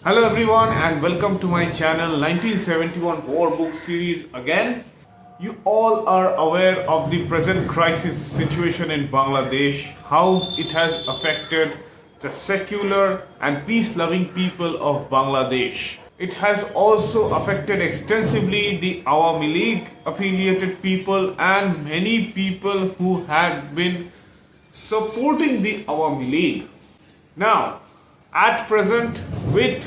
Hello everyone and welcome to my channel 1971 War Book Series again. You all are aware of the present crisis situation in Bangladesh, how it has affected the secular and peace-loving people of Bangladesh. It has also affected extensively the Awami League affiliated people and many people who had been supporting the Awami League. Now, at present, with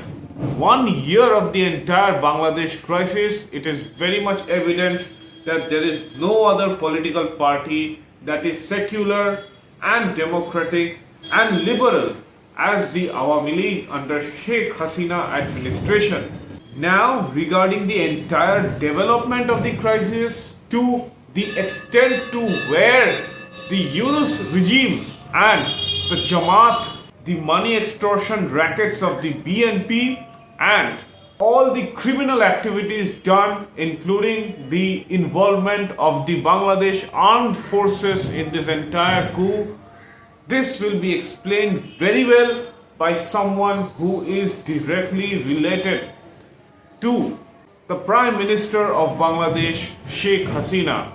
1 year of the entire Bangladesh crisis, it is very much evident that there is no other political party that is secular and democratic and liberal as the Awami League under Sheikh Hasina administration. Now, regarding the entire development of the crisis to the extent to where the Yunus regime and the Jamaat, the money extortion rackets of the BNP, and all the criminal activities done, including the involvement of the Bangladesh armed forces in this entire coup. This will be explained very well by someone who is directly related to the Prime Minister of Bangladesh, Sheikh Hasina.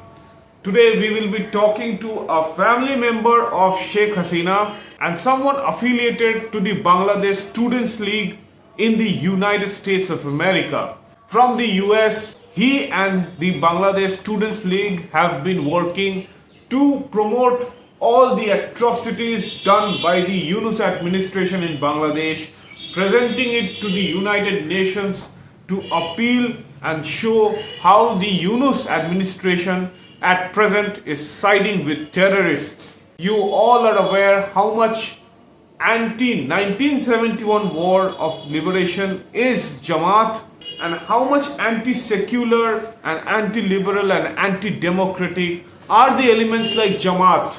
Today we will be talking to a family member of Sheikh Hasina and someone affiliated to the Bangladesh Students League in the United States of America. From the US, he and the Bangladesh Students League have been working to promote all the atrocities done by the Yunus administration in Bangladesh, presenting it to the United Nations to appeal and show how the Yunus administration at present is siding with terrorists. You all are aware how much anti-1971 war of liberation is Jamaat and how much anti-secular and anti-liberal and anti-democratic are the elements like Jamaat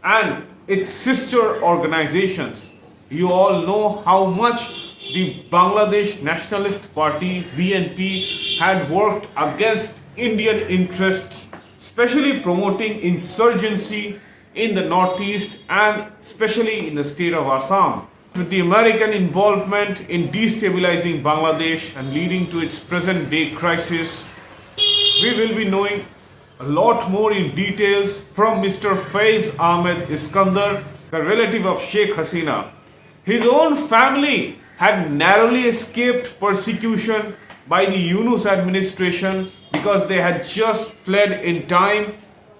and its sister organizations. You all know how much the Bangladesh Nationalist Party BNP had worked against Indian interests, especially promoting insurgency in the northeast and especially in the state of Assam. With the American involvement in destabilizing Bangladesh and leading to its present day crisis, we will be knowing a lot more in details from Mr. Faiz Ahmed Iskendar, the relative of Sheikh Hasina. His own family had narrowly escaped persecution by the Yunus administration because they had just fled in time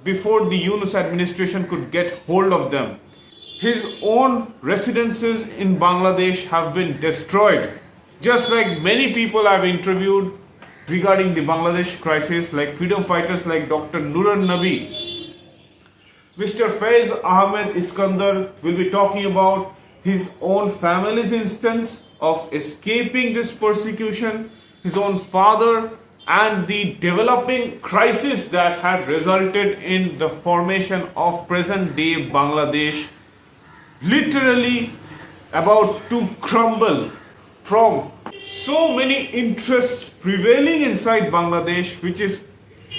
before the Yunus administration could get hold of them. His own residences in Bangladesh have been destroyed. Just like many people I've interviewed regarding the Bangladesh crisis, like freedom fighters like Dr. Nur Nabi, Mr. Faiz Ahmed Iskendar will be talking about his own family's instance of escaping this persecution, his own father, and the developing crisis that had resulted in the formation of present-day Bangladesh, literally about to crumble from so many interests prevailing inside Bangladesh, which is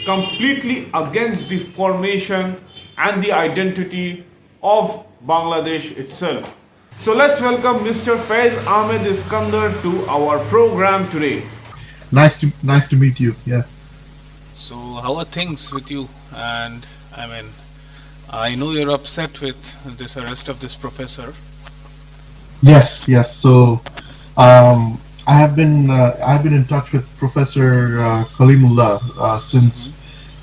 completely against the formation and the identity of Bangladesh itself. So let's welcome Mr. Faiz Ahmed Iskendar to our program today. Nice to meet you. Yeah. So how are things with you? And I know you're upset with this arrest of this professor. Yes. So, I have been in touch with Professor Kalimullah since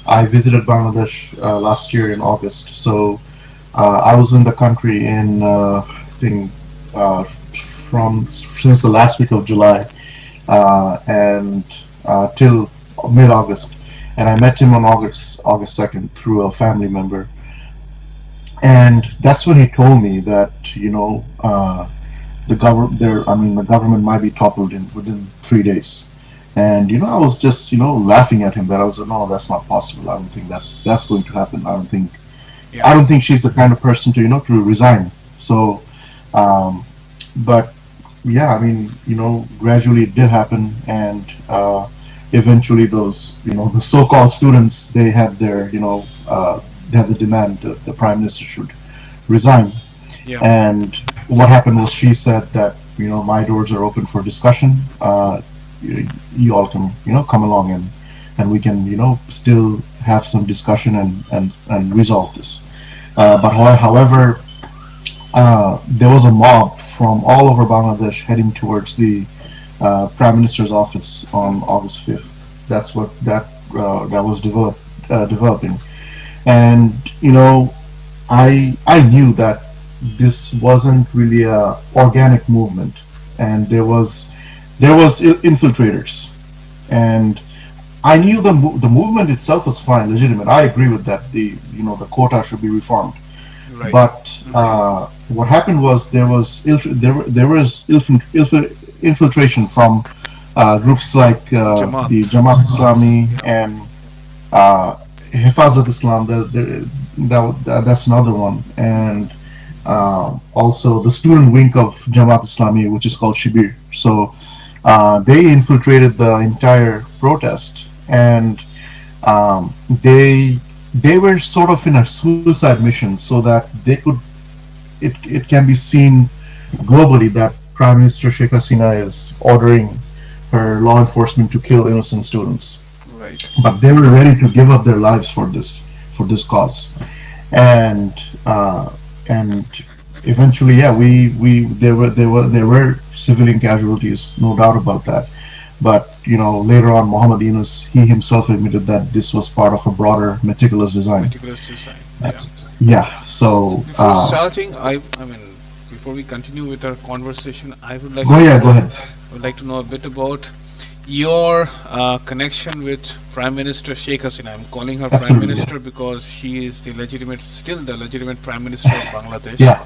I visited Bangladesh last year in August. So, I was in the country in I think from since the last week of July. And till mid-August, and I met him on August 2nd through a family member, and that's when he told me that the government might be toppled within 3 days, and I was just laughing at him that I was like, no, that's not possible. I don't think that's going to happen. I don't think she's the kind of person to resign. So, but. Yeah, gradually it did happen, and eventually those, the so-called students, they had their, they had the demand that the prime minister should resign. Yeah. And what happened was she said that my doors are open for discussion. You all can come along, and we can still have some discussion and resolve this. But however, there was a mob from all over Bangladesh heading towards the Prime Minister's office on August 5th. That's what that was developing, and I knew that this wasn't really a organic movement, and there was infiltrators, and I knew the movement itself was fine, legitimate. I agree with that. The quota should be reformed. Right. But what happened was there was infiltration from groups like the Jamaat Islami and Hifazat Islam. That's another one, and also the student wing of Jamaat Islami, which is called Shibir. So they infiltrated the entire protest, and they were sort of in a suicide mission, so that they could it can be seen globally that Prime Minister Sheikh Hasina is ordering her law enforcement to kill innocent students. Right. But they were ready to give up their lives for this cause, and eventually, yeah, there were civilian casualties, no doubt about that. But later on, Muhammad Yunus, he himself admitted that this was part of a broader, meticulous design. Meticulous design. Yeah. Yeah. So Before starting, I mean, before we continue with our conversation, I would like go to ahead. I would like to know a bit about your connection with Prime Minister Sheikh Hasina. I'm calling her Absolutely, Prime Minister because she is still the legitimate Prime Minister of Bangladesh. Yeah.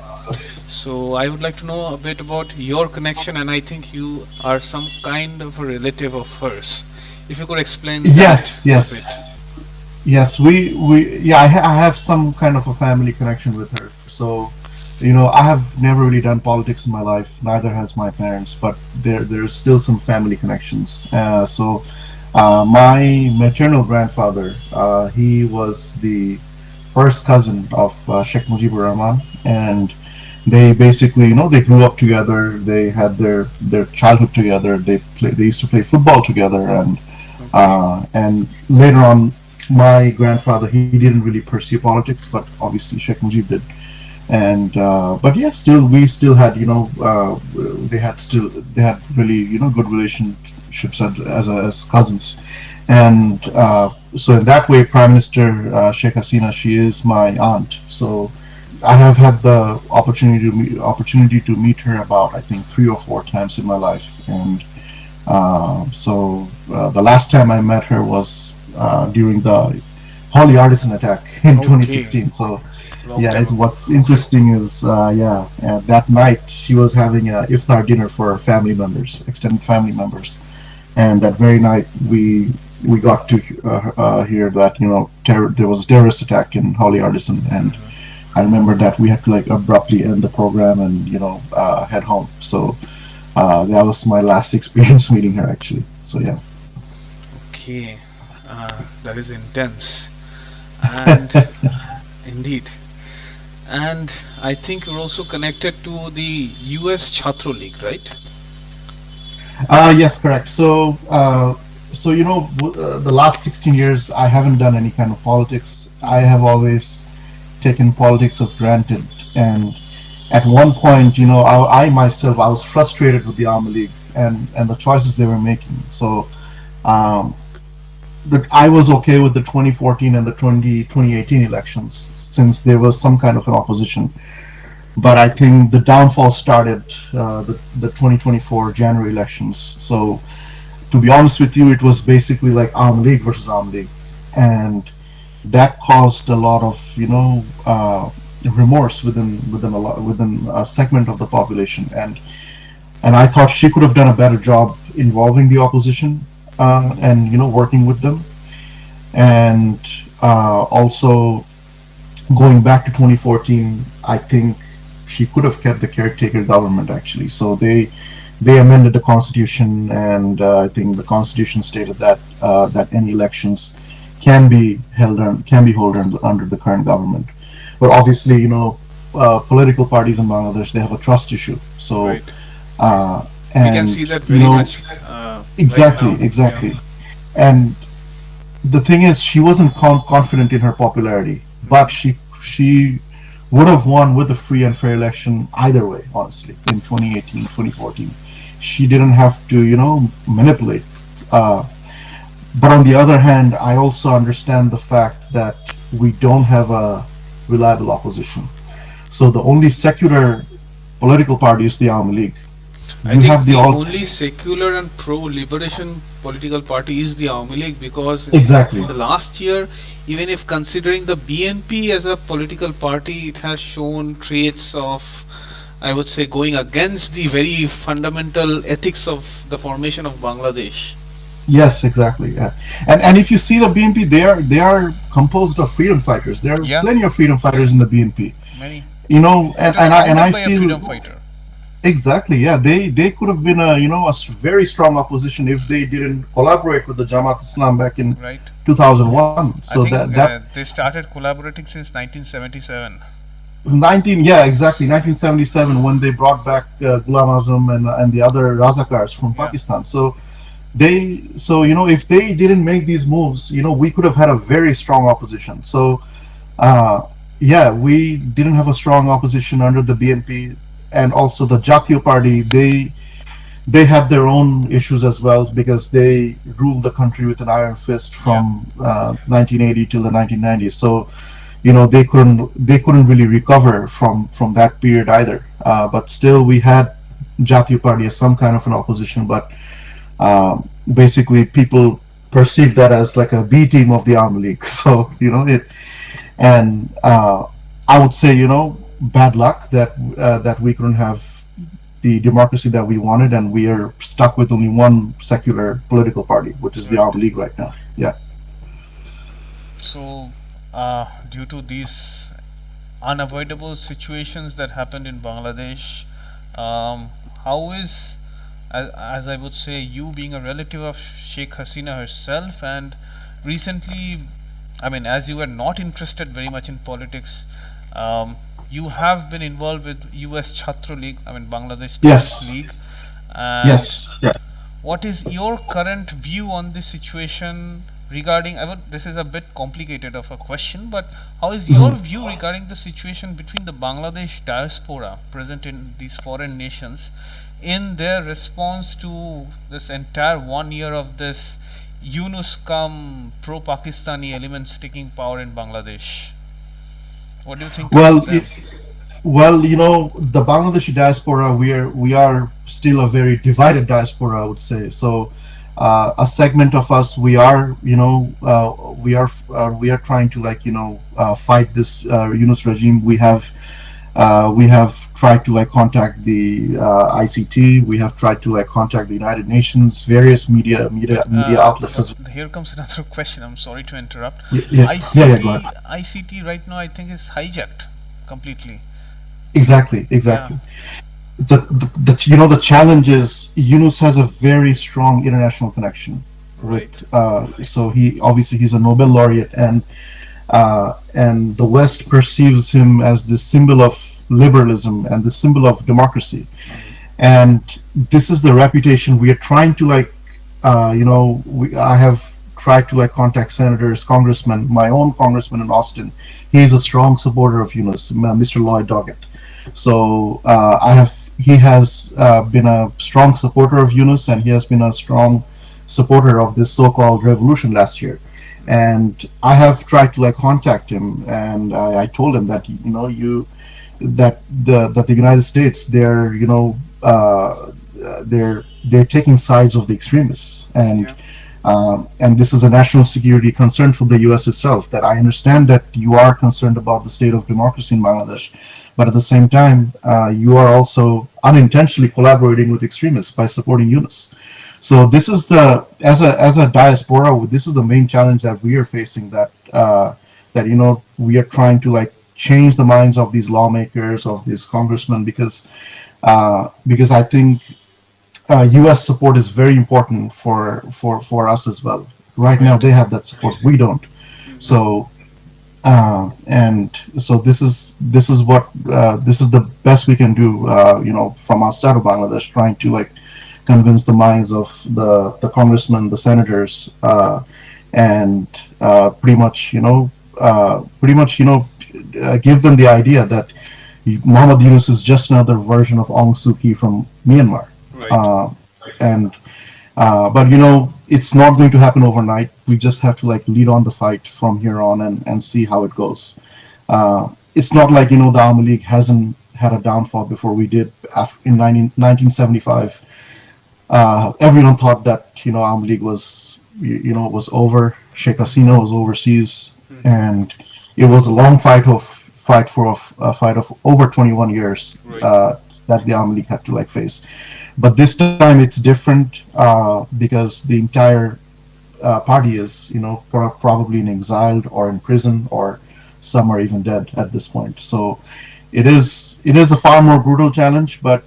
So I would like to know a bit about your connection, and I think you are some kind of a relative of hers. If you could explain that Yes. a bit. Yes, I have some kind of a family connection with her. So, I have never really done politics in my life. Neither has my parents, but there's still some family connections. My maternal grandfather, he was the first cousin of Sheikh Mujibur Rahman, and they basically, they grew up together. They had their childhood together. They used to play football together, and later on, my grandfather, he didn't really pursue politics, but obviously Sheikh Mujib did. And but yeah, we still had they had really good relationships as cousins, and so in that way, Prime Minister Sheikh Hasina, she is my aunt. So I have had the opportunity to meet her about, I think, 3 or 4 times in my life, and the last time I met her was during the Holy Artisan attack in 2016. So yeah, what's interesting is that night she was having a iftar dinner for family members, extended family members, and that very night we got to hear that there was a terrorist attack in Holy Artisan, and I remember that we had to abruptly end the program and head home. So that was my last experience meeting her, actually. So yeah. Okay, that is intense, and indeed. And I think you're also connected to the US Chhatro League, right? Yes, correct. So the last 16 years I haven't done any kind of politics. I have always taken politics as granted, and at one point, I myself, I was frustrated with the Awami League and the choices they were making. So I was okay with the 2014 and the 2018 elections, since there was some kind of an opposition. But I think the downfall started the 2024 January elections. So to be honest with you, it was basically like Awami League versus Awami League, and that caused a lot of remorse within a segment of the population, and I thought she could have done a better job involving the opposition and working with them, and also going back to 2014, I think she could have kept the caretaker government, actually. So they amended the constitution, and I think the constitution stated that any elections can be held under the current government. But obviously, political parties in Bangladesh, they have a trust issue. So Right. We can And see that you very know, much exactly, right now. exactly. And the thing is, she wasn't confident in her popularity, but she would have won with a free and fair election either way. Honestly, in 2018, 2014, she didn't have to, manipulate. Uh, but on the other hand, I also understand the fact that we don't have a reliable opposition. So the only secular political party is the Awami League. I You think have the the all only secular and pro-liberation political party is the Awami League, because exactly. in the last year, even if considering the BNP as a political party, it has shown traits of, I would say, going against the very fundamental ethics of the formation of Bangladesh. Yes, exactly. Yeah. And if you see the BNP, they are composed of freedom fighters. There are Yeah, plenty of freedom fighters in the BNP. many. And It was and I founded by a feel freedom fighter. exactly. Yeah, they could have been a very strong opposition if they didn't collaborate with the Jamaat Islam back in Right. 2001. I So think that they started collaborating since 1977. 19 yeah exactly 1977 when they brought back Ghulam Azam and the other Razakars from Yeah. Pakistan. So if they didn't make these moves, we could have had a very strong opposition. So yeah, we didn't have a strong opposition under the BNP, and also the Jatiya Party. They had their own issues as well because they ruled the country with an iron fist from 1980 till the 1990s. So they couldn't really recover from that period either. But still, we had Jatiya Party as some kind of an opposition, but basically people perceive that as like a B team of the Awami League. So it, and I would say bad luck that we couldn't have the democracy that we wanted, and we are stuck with only one secular political party, which is the Right. Awami League right now. Yeah. So, due to these unavoidable situations that happened in Bangladesh, how is, as I would say, you being a relative of Sheikh Hasina herself, and recently, I mean, as you were not interested very much in politics, you have been involved with US Chhatra League, I mean Bangladesh Yes. Students League. And Yes. Yeah. what is your current view on this situation regarding, this is a bit complicated of a question, but how is your view regarding the situation between the Bangladesh diaspora present in these foreign nations in their response to this entire 1 year of this Yunus come pro-Pakistani elements taking power in Bangladesh? What do you think Well, about them? the Bangladeshi diaspora, we are still a very divided diaspora, I would say. So, a segment of us, we are trying to fight this Yunus regime. We have tried to contact the ICT. We have tried to contact the United Nations, various media outlets as well. Here comes another question. I'm sorry to interrupt. Yeah, go ahead. ICT right now, I think, is hijacked completely. Exactly. The challenge is Yunus has a very strong international connection with so he's a Nobel laureate, and the West perceives him as the symbol of liberalism and the symbol of democracy, and this is the reputation we are trying to I have tried to contact senators, congressmen. My own congressman in Austin, he is a strong supporter of Yunus, Mr. Lloyd Doggett. So he has been a strong supporter of Yunus, and he has been a strong supporter of this so-called revolution last year. And I have tried to contact him, and I told him that that the United States, they're taking sides of the extremists, and this is a national security concern for the U.S. itself. That I understand that you are concerned about the state of democracy in Bangladesh, but at the same time, you are also unintentionally collaborating with extremists by supporting Yunus. So this is as a diaspora, this is the main challenge that we are facing. That we are trying to change the minds of these lawmakers, of these congressmen, because I think U.S. support is very important for us as well. Right now, they have that support, we don't. So And so this is the best we can do, from outside of Bangladesh, trying to like convince the minds of the congressmen, the senators, and give them the idea that Muhammad Yunus is just another version of Aung Suu Kyi from Myanmar. Right. And But it's not going to happen overnight. We just have to like lead on the fight from here on and see how it goes. It's not like the Awami League hasn't had a downfall before we did in 1975. Everyone thought that Awami League was was over. Sheikh Hasina was overseas, and it was a long fight of over 21 years. Right. That the Awami League had to like face. But this time it's different because the entire party is, probably in exiled or in prison, or some are even dead at this point. So it is a far more brutal challenge. But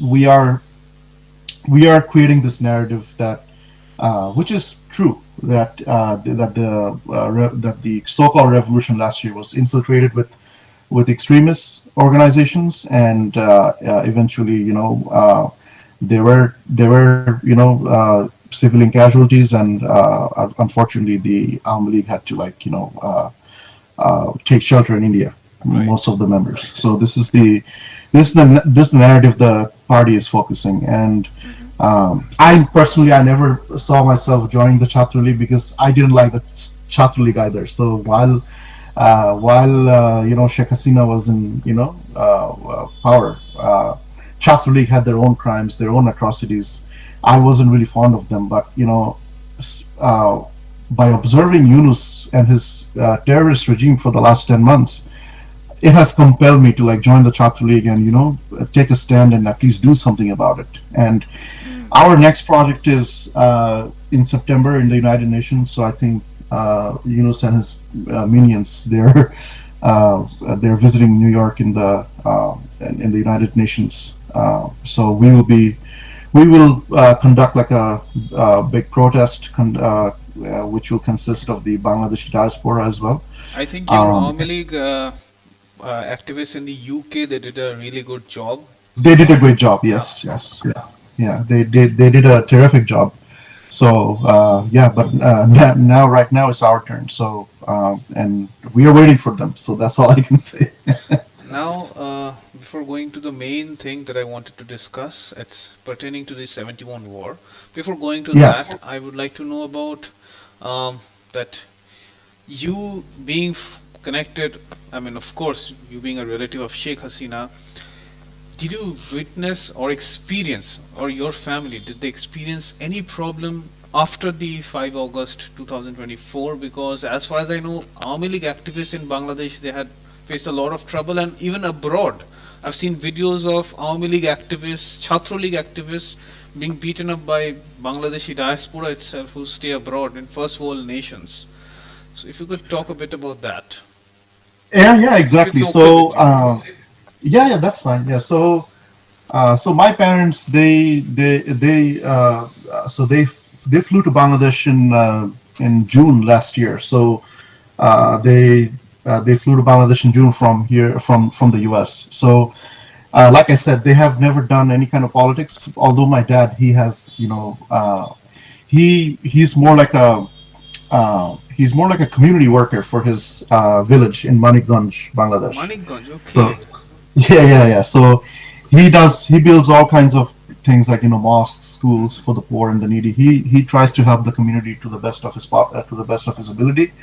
we are creating this narrative that, which is true, that the so-called revolution last year was infiltrated with extremist organizations, and eventually, there were civilian casualties, and unfortunately the Awami League had to take shelter in India. Right. Most of the members. So this is the narrative the party is focusing, and I personally never saw myself joining the Chhatra League because I didn't like the Chhatra League either. So while Sheikh Hasina was in power, Chhatra League had their own crimes, their own atrocities. I wasn't really fond of them, but by observing Yunus and his terrorist regime for the last 10 months, it has compelled me to join the Chhatra League and take a stand and at least do something about it. And our next project is in September in the United Nations. So I think Yunus and his minions, they're visiting New York in the United Nations. So we will conduct a big protest, which will consist of the Bangladeshi diaspora as well. I think your Awami League activists in the UK, they did a really good job. They did a great job. Yes. Yeah. They did a terrific job. So but right now it's our turn. So and we are waiting for them. So that's all I can say. Now, before going to the main thing that I wanted to discuss, it's pertaining to the 71 war. Before going to that, I would like to know about that you being connected, I mean, of course, you being a relative of Sheikh Hasina, did you witness or experience, or your family, did they experience any problem after the 5 August 2024? Because as far as I know, Awami League activists in Bangladesh, they had faced a lot of trouble, and even abroad. I've seen videos of Awami League activists, Chhatra League activists being beaten up by Bangladeshi diaspora itself who stay abroad in first world nations. So if you could talk a bit about that. Yeah, exactly. So yeah, that's fine. Yeah, so my parents they flew to Bangladesh in June last year. So they flew to Bangladesh in June from the US. So like I said, they have never done any kind of politics. Although my dad, he has he's more like a community worker for his village in Manikganj, Bangladesh. Manikganj, okay. So, yeah. So he builds all kinds of things like mosques, schools for the poor and the needy. He tries to help the community to the best of his ability.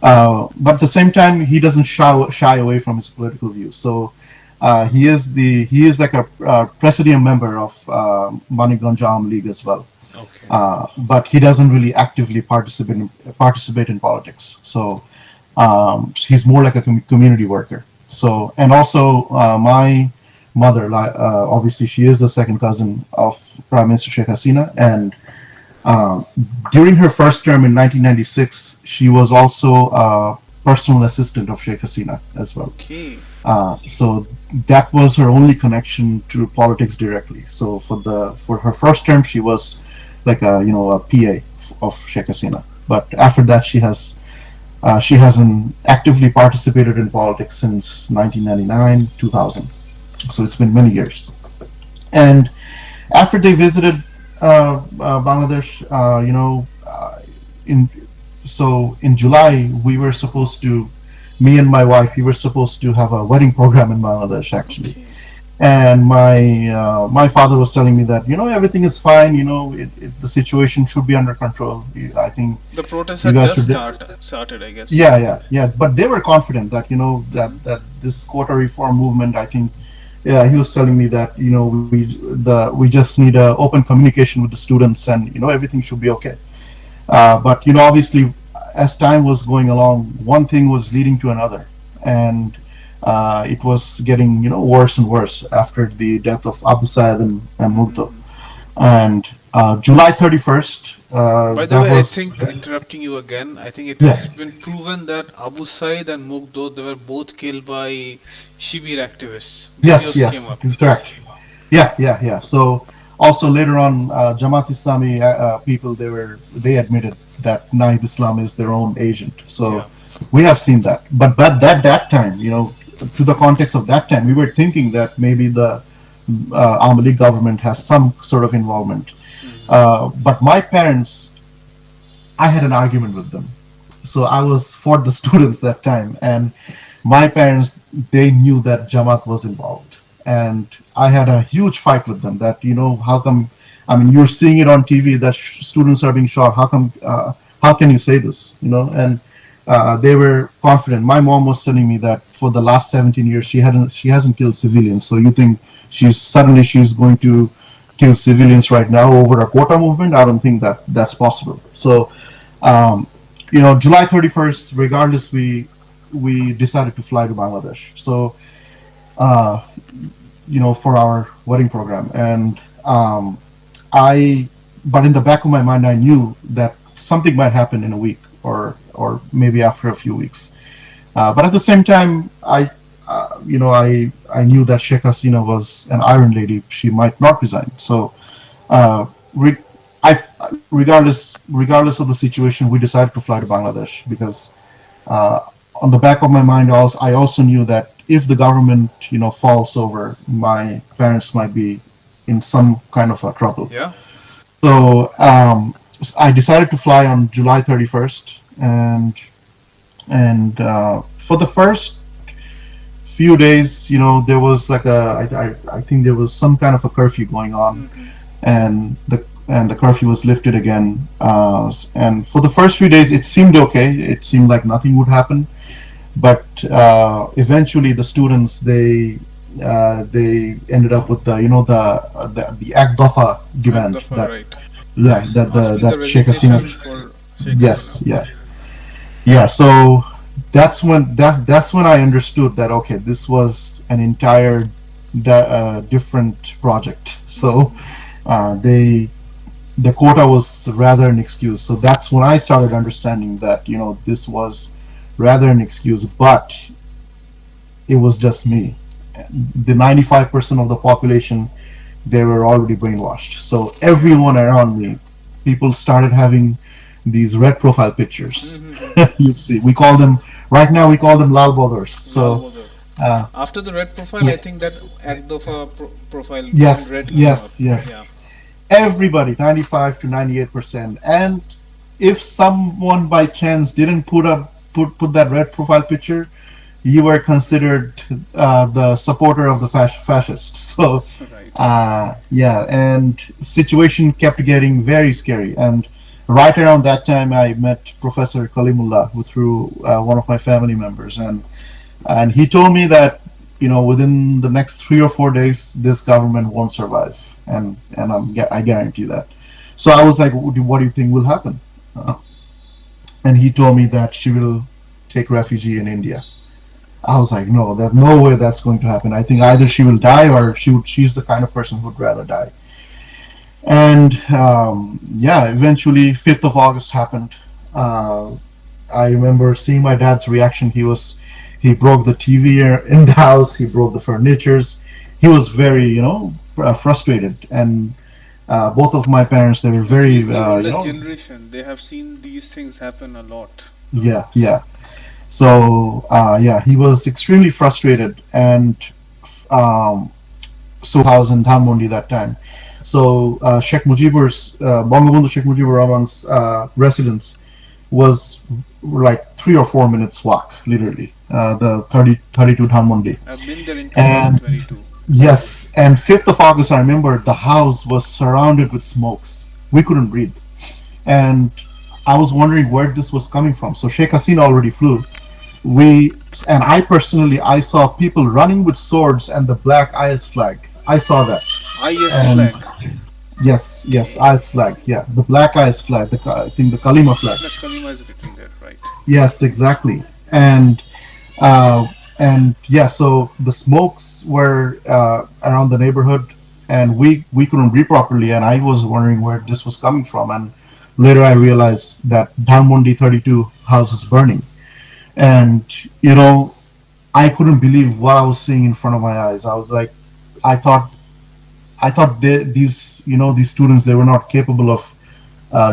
But at the same time, he doesn't shy away from his political views. So he is like a presidium member of Manikganj Awami League as well. Okay. But he doesn't really actively participate in politics. So he's more like a community worker. So, and also my mother, obviously she is the second cousin of Prime Minister Sheikh Hasina, and during her first term in 1996, she was also a personal assistant of Sheikh Hasina as well. Okay. So that was her only connection to politics directly. So for her first term, she was like a PA of Sheikh Hasina. But after that, she has She hasn't actively participated in politics since 1999, 2000. So it's been many years. And after they visited Bangladesh, in in July we were supposed to, me and my wife, we were supposed to have a wedding program in Bangladesh actually. Okay. And my father was telling me that everything is fine. The situation should be under control. I think The protest you had guys just should. started, I guess. Yeah, yeah, yeah. But they were confident that that this quota reform movement. I think, yeah, he was telling me that we just need open communication with the students, and everything should be okay. But obviously, as time was going along, one thing was leading to another, and it was getting worse and worse after the death of Abu Said and Murto. And July 31st, By the that way, I was think interrupting you again, I think it yeah. has been proven that Abu Said and Mugdo, they were both killed by Shibir activists. Yes, Videos came yes, up. that's correct. Yeah, yeah, yeah. So also later on, Jamaat Islami people, they admitted that Naib Islam is their own agent. Yeah. So we have seen that. But that time, to the context of that time, we were thinking that maybe the Awami League government has some sort of involvement. But my parents, I had an argument with them. So I was for the students that time, and my parents, they knew that Jamaat was involved, and I had a huge fight with them. That how come? I mean, you're seeing it on TV that students are being shot. How come? How can you say this? And they were confident. My mom was telling me that for the last 17 years she hasn't killed civilians. So you think she's going to kill civilians right now over a quota movement? I don't think that that's possible. So July 31st, regardless, we decided to fly to Bangladesh. So for our wedding program, and but in the back of my mind, I knew that something might happen in a week or maybe after a few weeks. But at the same time, I knew that Sheikh Hasina was an iron lady. She might not resign. So, regardless of the situation, we decided to fly to Bangladesh because on the back of my mind, I also knew that if the government, falls over, my parents might be in some kind of a trouble. Yeah. So I decided to fly on July 31st, and for the first few days, there was like I think there was some kind of a curfew going on, and the curfew was lifted again. And for the first few days, it seemed okay. It seemed like nothing would happen, but eventually the students they ended up with the Act Dafa demand Dafa, that right. that Sheikh Hasina. Yes, yeah, yeah. So that's when I understood that okay, this was an entire different project. So the quota was rather an excuse. So that's when I started understanding that this was rather an excuse, but it was just me. The 95% of the population, they were already brainwashed. So everyone around me, people started having these red profile pictures. You see, we call them right now. We call them lal bodars. So After the red profile, yeah. I think that Agdofa profile Yes, red came yes, up. yes. Yeah. Everybody, 95 to 98%. And if someone by chance didn't put that red profile picture, you were considered the supporter of the fascist. So Right. yeah, and situation kept getting very scary. And right around that time, I met Professor Kalimullah through one of my family members, and he told me that within the next 3 or 4 days, this government won't survive, and I guarantee that. So I was like, what do you think will happen? And he told me that she will take refuge in India. I was like, no, there's no way that's going to happen. I think either she will die or she's the kind of person who would rather die. And yeah, eventually 5th of August happened. I remember seeing my dad's reaction. He broke the TV in the house. He broke the furnitures. He was very, frustrated. And both of my parents, they were very, That generation, they have seen these things happen a lot. Yeah, yeah. So yeah, he was extremely frustrated, and um, house in Dhanmondi that time. So Sheikh Mujibur's Bangabandhu Sheikh Mujibur Rahman's residence was like 3 or 4 minutes walk, literally. The 32 Dhanmondi. I've been there in And 2022. yes, and 5th of August, I remember the house was surrounded with smokes. We couldn't breathe. And I was wondering where this was coming from. So Sheikh Hasina already flew. We and I personally, I saw people running with swords and the black IS flag. I saw that. IS And flag. yes, yes, Okay. IS flag. Yeah, the black IS flag. I think the Kalima flag. The Kalima is written there, right? Yes, exactly. Uh, and yeah, so the smokes were around the neighborhood, and we couldn't breathe properly. And I was wondering where this was coming from. And later I realized that Dhanmondi 32 house was burning. And you know, I couldn't believe what I was seeing in front of my eyes. I was like, I thought these, these students, they were not capable of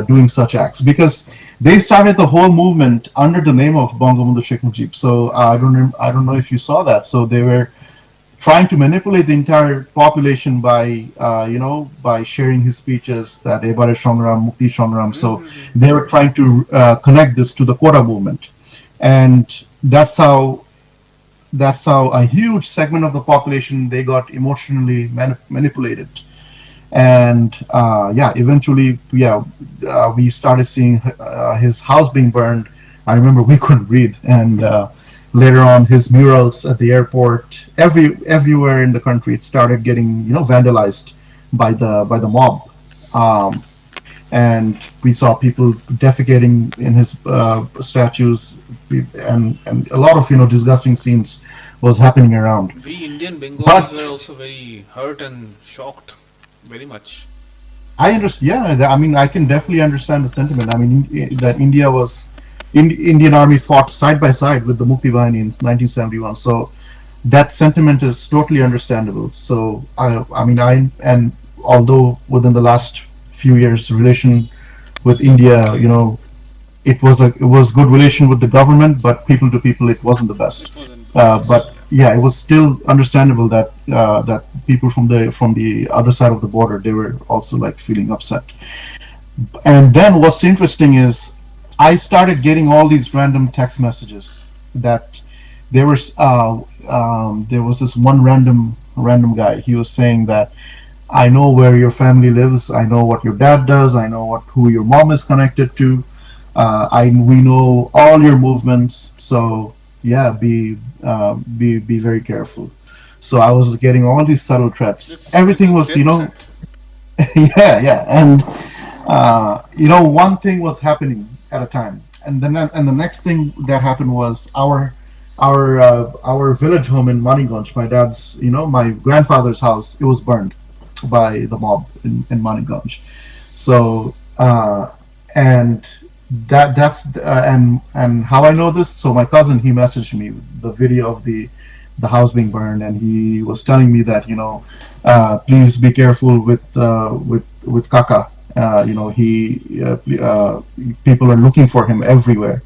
doing such acts, because they started the whole movement under the name of Bangabandhu Sheikh Mujib. So I don't know if you saw that. So they were trying to manipulate the entire population by by sharing his speeches that Ebare Shongram, Mukti Shongram. So they were trying to connect this to the Quora movement, and that's how a huge segment of the population, they got emotionally manipulated. And yeah, eventually, yeah, we started seeing his house being burned. I remember we couldn't breathe. And later on, his murals at the airport, everywhere in the country, it started getting vandalized by the mob. um, and we saw people defecating in his statues, and a lot of disgusting scenes was happening around. We Indian Bengalis But were also very hurt and shocked, very much. I understand. Yeah, I mean, I can definitely understand the sentiment. I mean, that Indian Army fought side by side with the Mukti Bahini in 1971. So that sentiment is totally understandable. So I mean, and although within the last few years, relation with India, it was good relation with the government, but people to people, it wasn't the best. It wasn't the best. But yeah, it was still understandable that people from the other side of the border, they were also like feeling upset. And then what's interesting is I started getting all these random text messages that there was this one random guy. He was saying that I know where your family lives. I know what your dad does. I know who your mom is connected to. We know all your movements. So yeah, be very careful. So I was getting all these subtle threats. This Everything is was, death threat. yeah, yeah, and one thing was happening at a time, and the next thing that happened was our village home in Maniganj, my grandfather's house. It was burned by the mob in Maniganj. So and and how I know this. So my cousin, he messaged me the video of the house being burned, and he was telling me that please be careful with Kaka. He people are looking for him everywhere.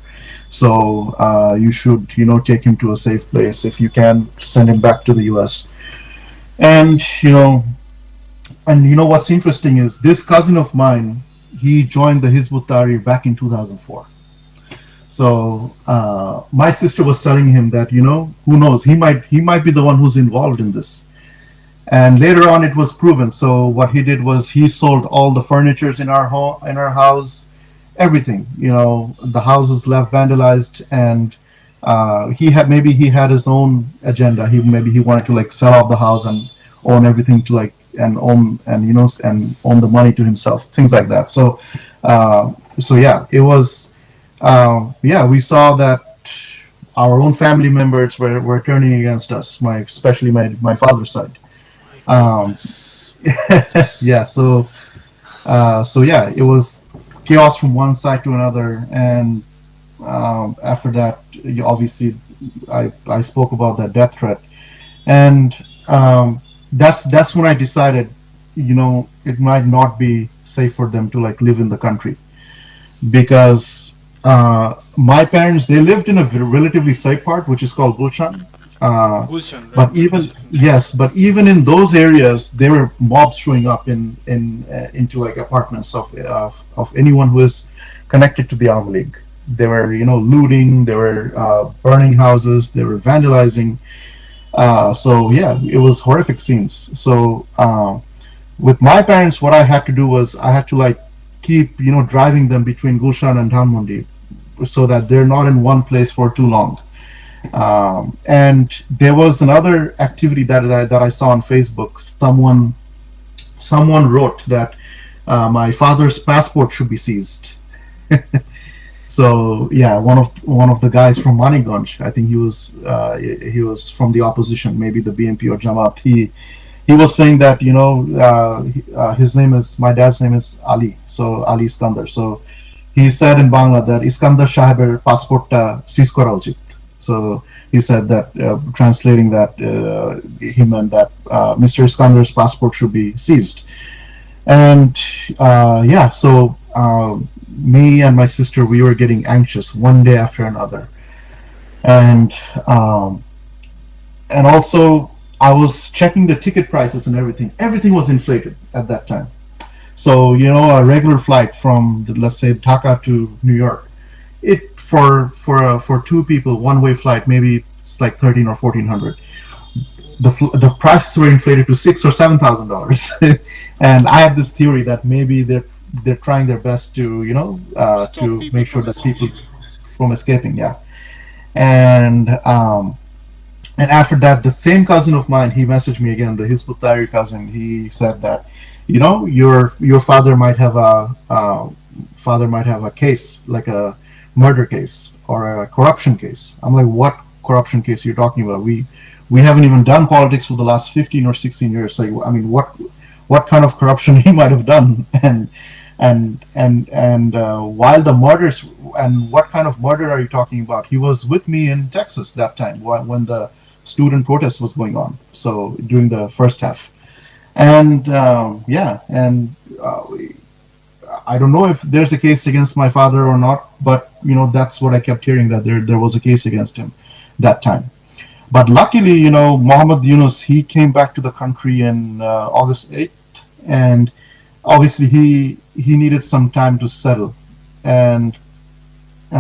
So you should take him to a safe place. If you can, send him back to the U.S. And what's interesting is this cousin of mine. He joined the Hizb ut-Tahrir back in 2004. So my sister was telling him that who knows, he might be the one who's involved in this. And later on, it was proven. So what he did was he sold all the furnitures in our home, in our house, everything. The house was left vandalized, and he had his own agenda. He wanted to like sell off the house and own everything to like and own and own the money to himself, things like that. So yeah, it was yeah, we saw that our own family members were turning against us, especially my father's side. My Um, goodness. yeah, so yeah, it was chaos from one side to another, and after that, obviously, I spoke about that death threat, and that's when I decided, it might not be safe for them to like live in the country, because my parents, they lived in a relatively safe part, which is called Gulshan. Gulshan, right? But even yes, but even in those areas, there were mobs showing up in into like apartments of anyone who is connected to the Awami League. They were looting, they were burning houses, they were vandalizing. So yeah, it was horrific scenes. So with my parents, what I had to do was I had to like keep driving them between Gulshan and Dhanmondi so that they're not in one place for too long. And there was another activity that I saw on Facebook. Someone wrote that my father's passport should be seized. So yeah, one of the guys from Maniganj, I think he was from the opposition, maybe the BNP or Jamaat. He was saying that my dad's name is Ali, so Ali Iskandar. So he said in Bangla that Iskandar Saheber passport seize kora uchit. So he said that, translating that, he meant that Mr. Iskandar's passport should be seized. And yeah, so me and my sister, we were getting anxious one day after another. And also I was checking the ticket prices and everything. Everything was inflated at that time. So, a regular flight from, let's say, Dhaka to New York, it for two people, one-way flight, maybe it's like 13 or 1400. The prices were inflated to $6,000 or $7,000, and I had this theory that maybe they're trying their best to to make sure that people from escaping. Yeah, and after that, the same cousin of mine, he messaged me again, the Hizbut Tahrir cousin. He said that your father might have a case, like a murder case or a corruption case. I'm like, what corruption case are you talking about? We haven't even done politics for the last 15 or 16 years. Like, I mean, what kind of corruption he might have done? And while the murders, and what kind of murder are you talking about? He was with me in Texas that time when the student protest was going on. So during the first half, and I don't know if there's a case against my father or not, but that's what I kept hearing, that there was a case against him that time. But luckily, Muhammad Yunus, he came back to the country in August 8th, and obviously he needed some time to settle, and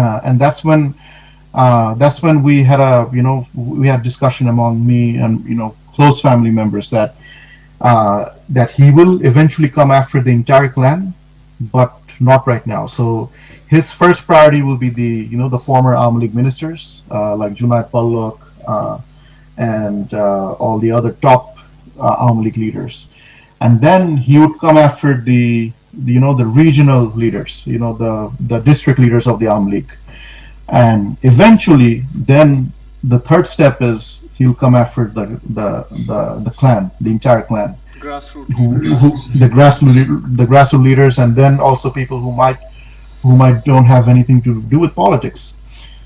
that's when we had we had discussion among me and close family members that he will eventually come after the entire clan, but not right now. So his first priority will be the former Awami League ministers like Junaid Pallok and all the other top Awami League leaders, and then he would come after the regional leaders, the district leaders of the Awami League, and eventually then the third step is he'll come after the clan, the entire clan. The grassroots leaders, and then also people who might don't have anything to do with politics.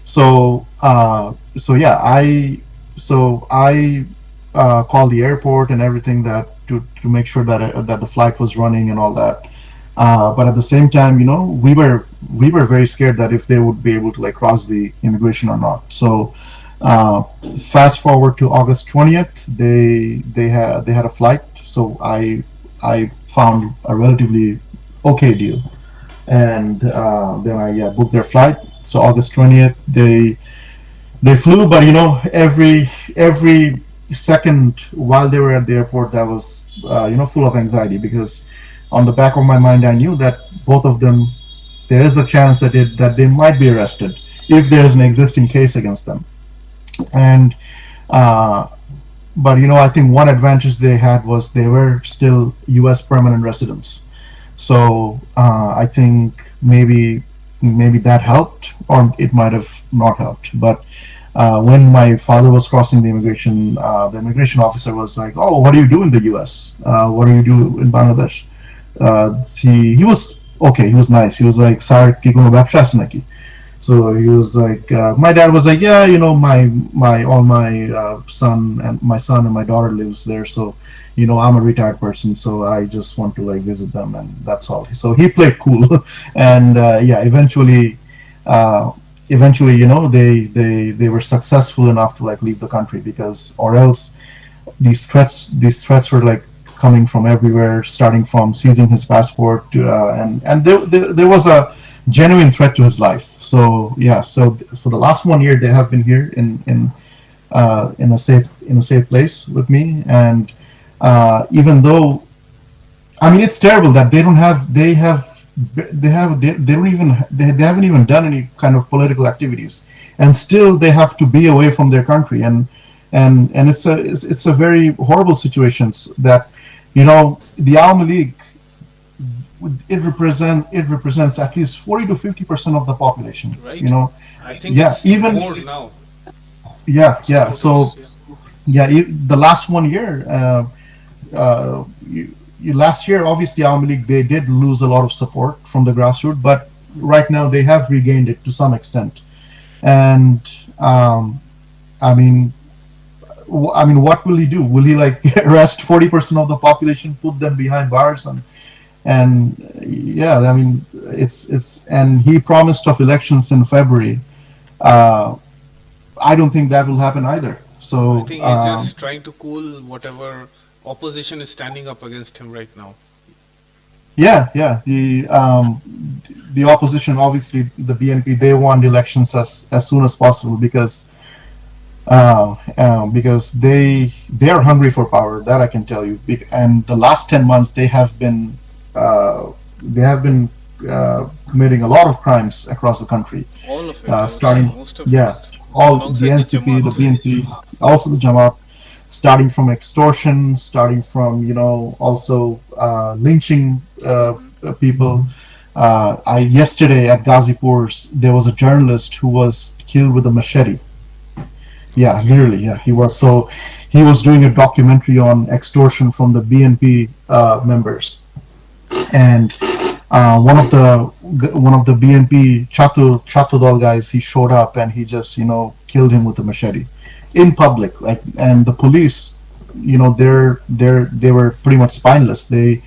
So yeah, I called the airport and everything that to make sure that the flight was running and all that. But at the same time, we were very scared that if they would be able to cross the immigration or not. So fast forward to August 20th, they had a flight. So I found a relatively okay deal, and then I booked their flight. So August 20th, they flew, but every second while they were at the airport, that was full of anxiety, because on the back of my mind I knew that both of them, there is a chance that they might be arrested if there is an existing case against them, and. But I think one advantage they had was they were still U.S. permanent residents. So I think maybe that helped, or it might have not helped. But when my father was crossing the immigration officer was like, "Oh, what do you do in the U.S.? What do you do in Bangladesh?" He was okay. He was nice. He was like, "Sir, ki kono ব্যবসা আছে নাকি?" So he was like, my dad was like, yeah, my son and my daughter lives there. So, I'm a retired person, so I just want to visit them, and that's all. So he played cool, and eventually, uh, eventually, they were successful enough to like leave the country, because or else these threats were like coming from everywhere, starting from seizing his passport to, and there was a genuine threat to his life. So yeah, so for the last 1 year they have been here in a safe place with me. And even though, I mean, it's terrible that they haven't even done any kind of political activities, and still they have to be away from their country. And it's a very horrible situation that, the Awami League, it represents at least 40 to 50% of the population. Right. I think Yeah, it's even more now. yeah. So yeah, the last 1 year, last year, obviously, Awami League, they did lose a lot of support from the grassroots, but right now they have regained it to some extent. And I mean, what will he do? Will he like arrest 40% of the population, put them behind bars, and yeah, I mean, it's and he promised of elections in February. I don't think that will happen either. So I think he's just trying to cool whatever opposition is standing up against him right now. yeah, the opposition, obviously the BNP, they want elections as soon as possible, because they are hungry for power. That I can tell you. And the last 10 months they have been committing a lot of crimes across the country. All of it. Starting, most of yeah, it. all Alongside the the NCP, the Jamaat. BNP, also the Jamaat, starting from extortion, starting from also lynching people. Yesterday at Ghazipur, there was a journalist who was killed with a machete. Yeah, literally. Yeah, he was. So he was doing a documentary on extortion from the BNP members, and one of the BNP Chatudal guys, he showed up and he just killed him with a machete in public. Like, and the police, they were pretty much spineless. They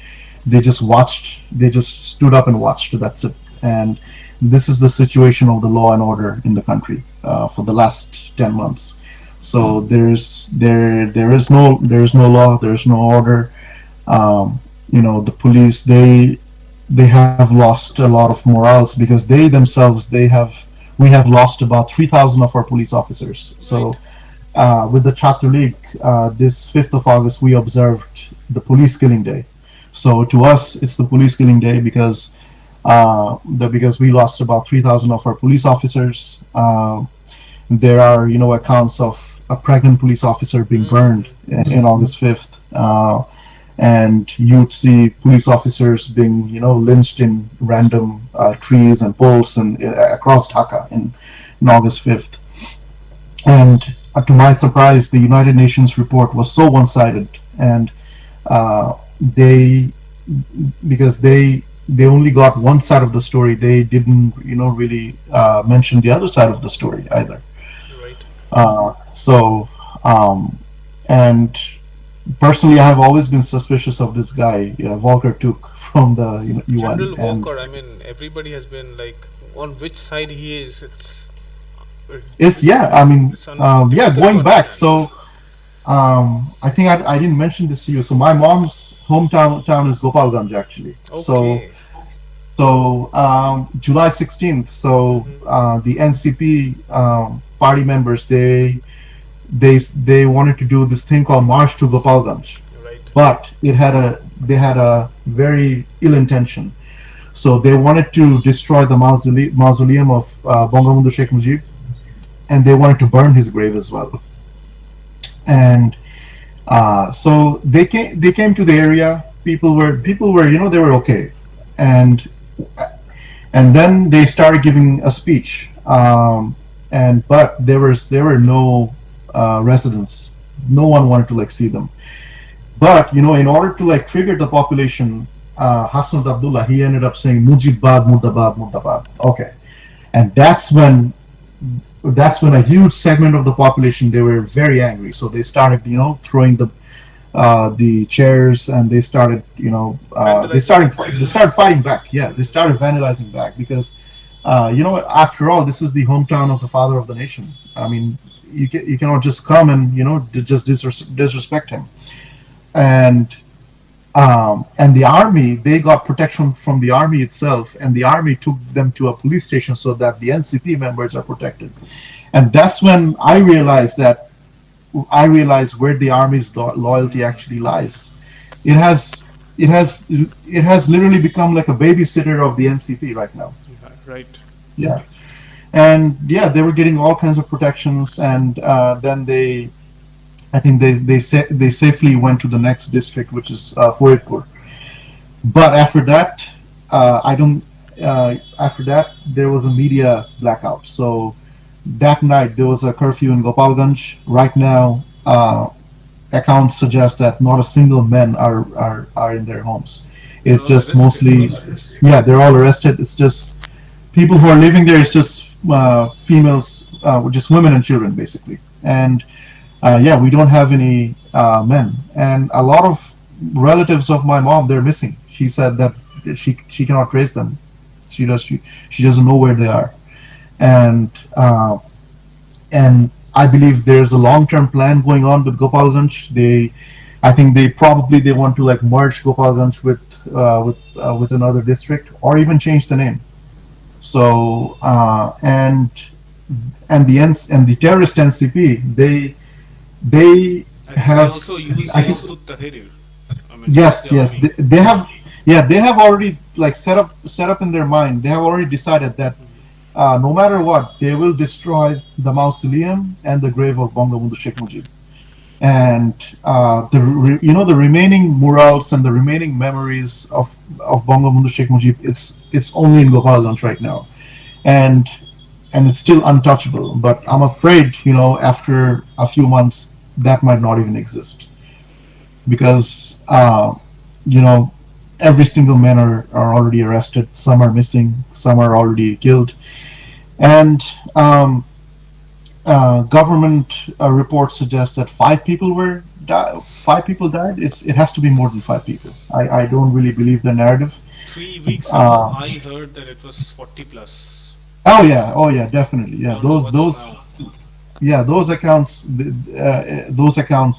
just watched. They just stood up and watched. That's it. And this is the situation of the law and order in the country for the last 10 months. So there is no law, there is no order. The police, they have lost a lot of morals, because we have lost about 3,000 of our police officers. So with the Chhatri League, this 5th of August we observed the police killing day. So to us it's the police killing day, because we lost about 3,000 of our police officers. There are accounts of a pregnant police officer being burned in August 5th, and you'd see police officers being lynched in random trees and poles and across Dhaka in August 5th. And to my surprise, the United Nations report was so one-sided, and because they only got one side of the story, they didn't really mention the other side of the story either. And personally, I have always been suspicious of this guy, Volker Turk from the UN. General And Walker, I mean, everybody has been like, on which side he is. it's I mean, it's going difficult to back. understand. So I think I didn't mention this to you. So my mom's hometown is Gopalganj, actually. Okay. So July 16th. So the NCP party members, they wanted to do this thing called March to Gopalganj, Right. but they had a very ill intention. So they wanted to destroy the mausoleum of Bangabandhu Sheikh Mujib, and they wanted to burn his grave as well. And so they came to the area. People were they were okay, and then they started giving a speech. But there were no residents. No one wanted to see them. But in order to trigger the population, Hassan Abdullah, he ended up saying Mujibad Murdabad Murdabad. Okay, and that's when a huge segment of the population, they were very angry. So they started throwing the chairs, and they started they started fighting back. Yeah, they started vandalizing back, because After all, this is the hometown of the father of the nation. I mean, you cannot just come and just disrespect him. And the army, they got protection from the army itself, and the army took them to a police station so that the NCP members are protected. And that's when I realized where the army's loyalty actually lies. It has literally become like a babysitter of the NCP right now. Yeah, right. Yeah. And yeah, they were getting all kinds of protections, and then I think they safely went to the next district, which is Faridpur. But after that, I don't. After that, there was a media blackout. So that night there was a curfew in Gopalganj. Right now, accounts suggest that not a single man are in their homes. It's just mostly, yeah, they're all arrested. It's just people who are living there. It's just females, just women and children, basically. And yeah, we don't have any men. And a lot of relatives of my mom, they're missing. She said that she cannot trace them. She doesn't know where they are. And I believe there's a long-term plan going on with Gopalganj. I think they want to like merge Gopalganj with another district, or even change the name. So and the terrorist NCP, they have. Also use I think, Tahrir. yes, they have already like set up in their mind. They have already decided that no matter what, they will destroy the mausoleum and the grave of Bangabandhu Sheikh Mujib. And the remaining murals and the remaining memories of Bangabandhu Sheikh Mujib, it's only in Gopalganj right now, and it's still untouchable. But I'm afraid, after a few months, that might not even exist, because every single man are already arrested. Some are missing. Some are already killed, and government reports suggest that 5 people died. It has to be more than 5 people. I don't really believe the narrative. 3 weeks ago, I heard that it was 40 plus. Oh yeah, definitely. Yeah, those accounts.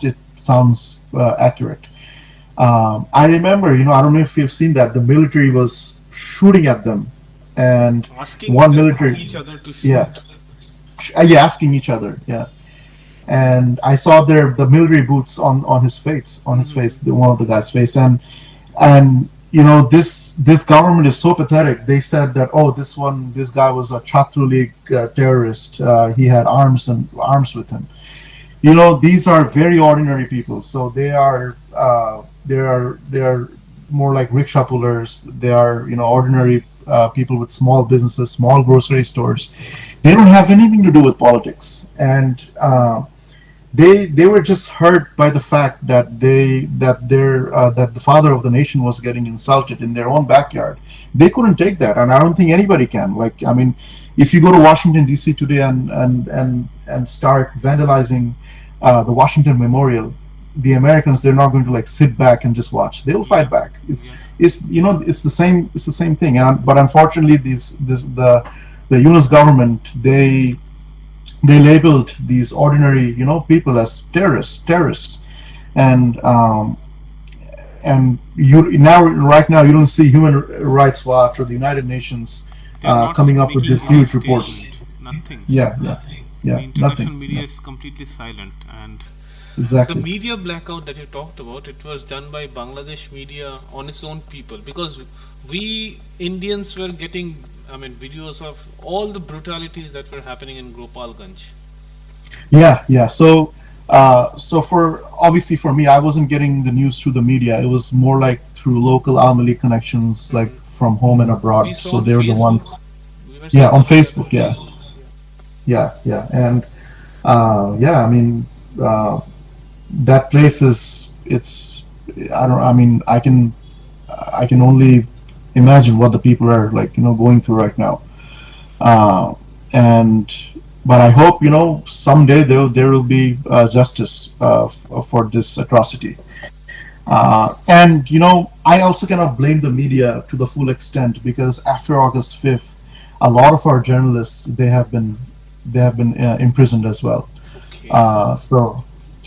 It sounds accurate. I remember, I don't know if you've seen that the military was shooting at them, and asking one military each other to shoot. Asking each other, and I saw the military boots on his face, one of the guy's face, and this government is so pathetic. They said that this guy was a Chhatru League terrorist. He had arms with him. These are very ordinary people. So they are more like rickshaw pullers. They are ordinary people with small businesses, small grocery stores. They don't have anything to do with politics, and they were just hurt by the fact that that the father of the nation was getting insulted in their own backyard. They couldn't take that, and I don't think anybody can. If you go to Washington D.C. today and start vandalizing the Washington Memorial, the Americans, they're not going to sit back and just watch. They will fight back. It's the same thing. But unfortunately, the Yunus government, they labeled these ordinary people as terrorists, and right now you don't see Human Rights Watch or the United Nations coming up with these huge reports. Nothing. The international nothing. media is completely silent, and Exactly. the media blackout that you talked about, it was done by Bangladesh media on its own people, because we Indians were getting videos of all the brutalities that were happening in Gopalganj. Yeah. So for me, I wasn't getting the news through the media. It was more like through local Awami League connections, like from home and abroad. We saw So on they were the Facebook. ones. We were Yeah, on seeing Facebook. Yeah, and that place I can only imagine what the people are going through right now. But I hope someday there will be justice for this atrocity. And I also cannot blame the media to the full extent, because after August 5th, a lot of our journalists they have been imprisoned as well. Okay.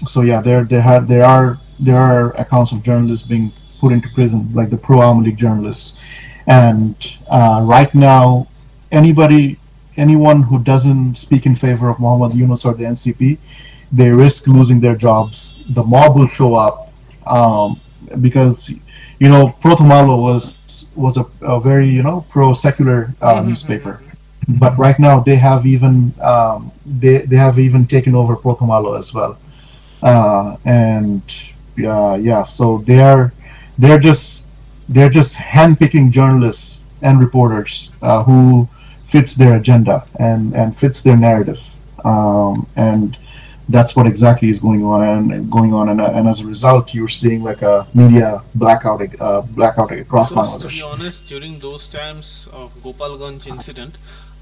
So yeah, there are accounts of journalists being put into prison, like the pro Awami League journalists, and right now, anyone who doesn't speak in favor of Muhammad Yunus or the NCP, they risk losing their jobs. The mob will show up, because Prothomalo was a very pro secular newspaper, but right now they have even taken over Prothomalo as well, and so they're just handpicking journalists and reporters who fits their agenda and fits their narrative, and that's what exactly is going on, and as a result, you're seeing like a media blackout across Because to Bangladesh. be honest, during those times of Gopalganj incident,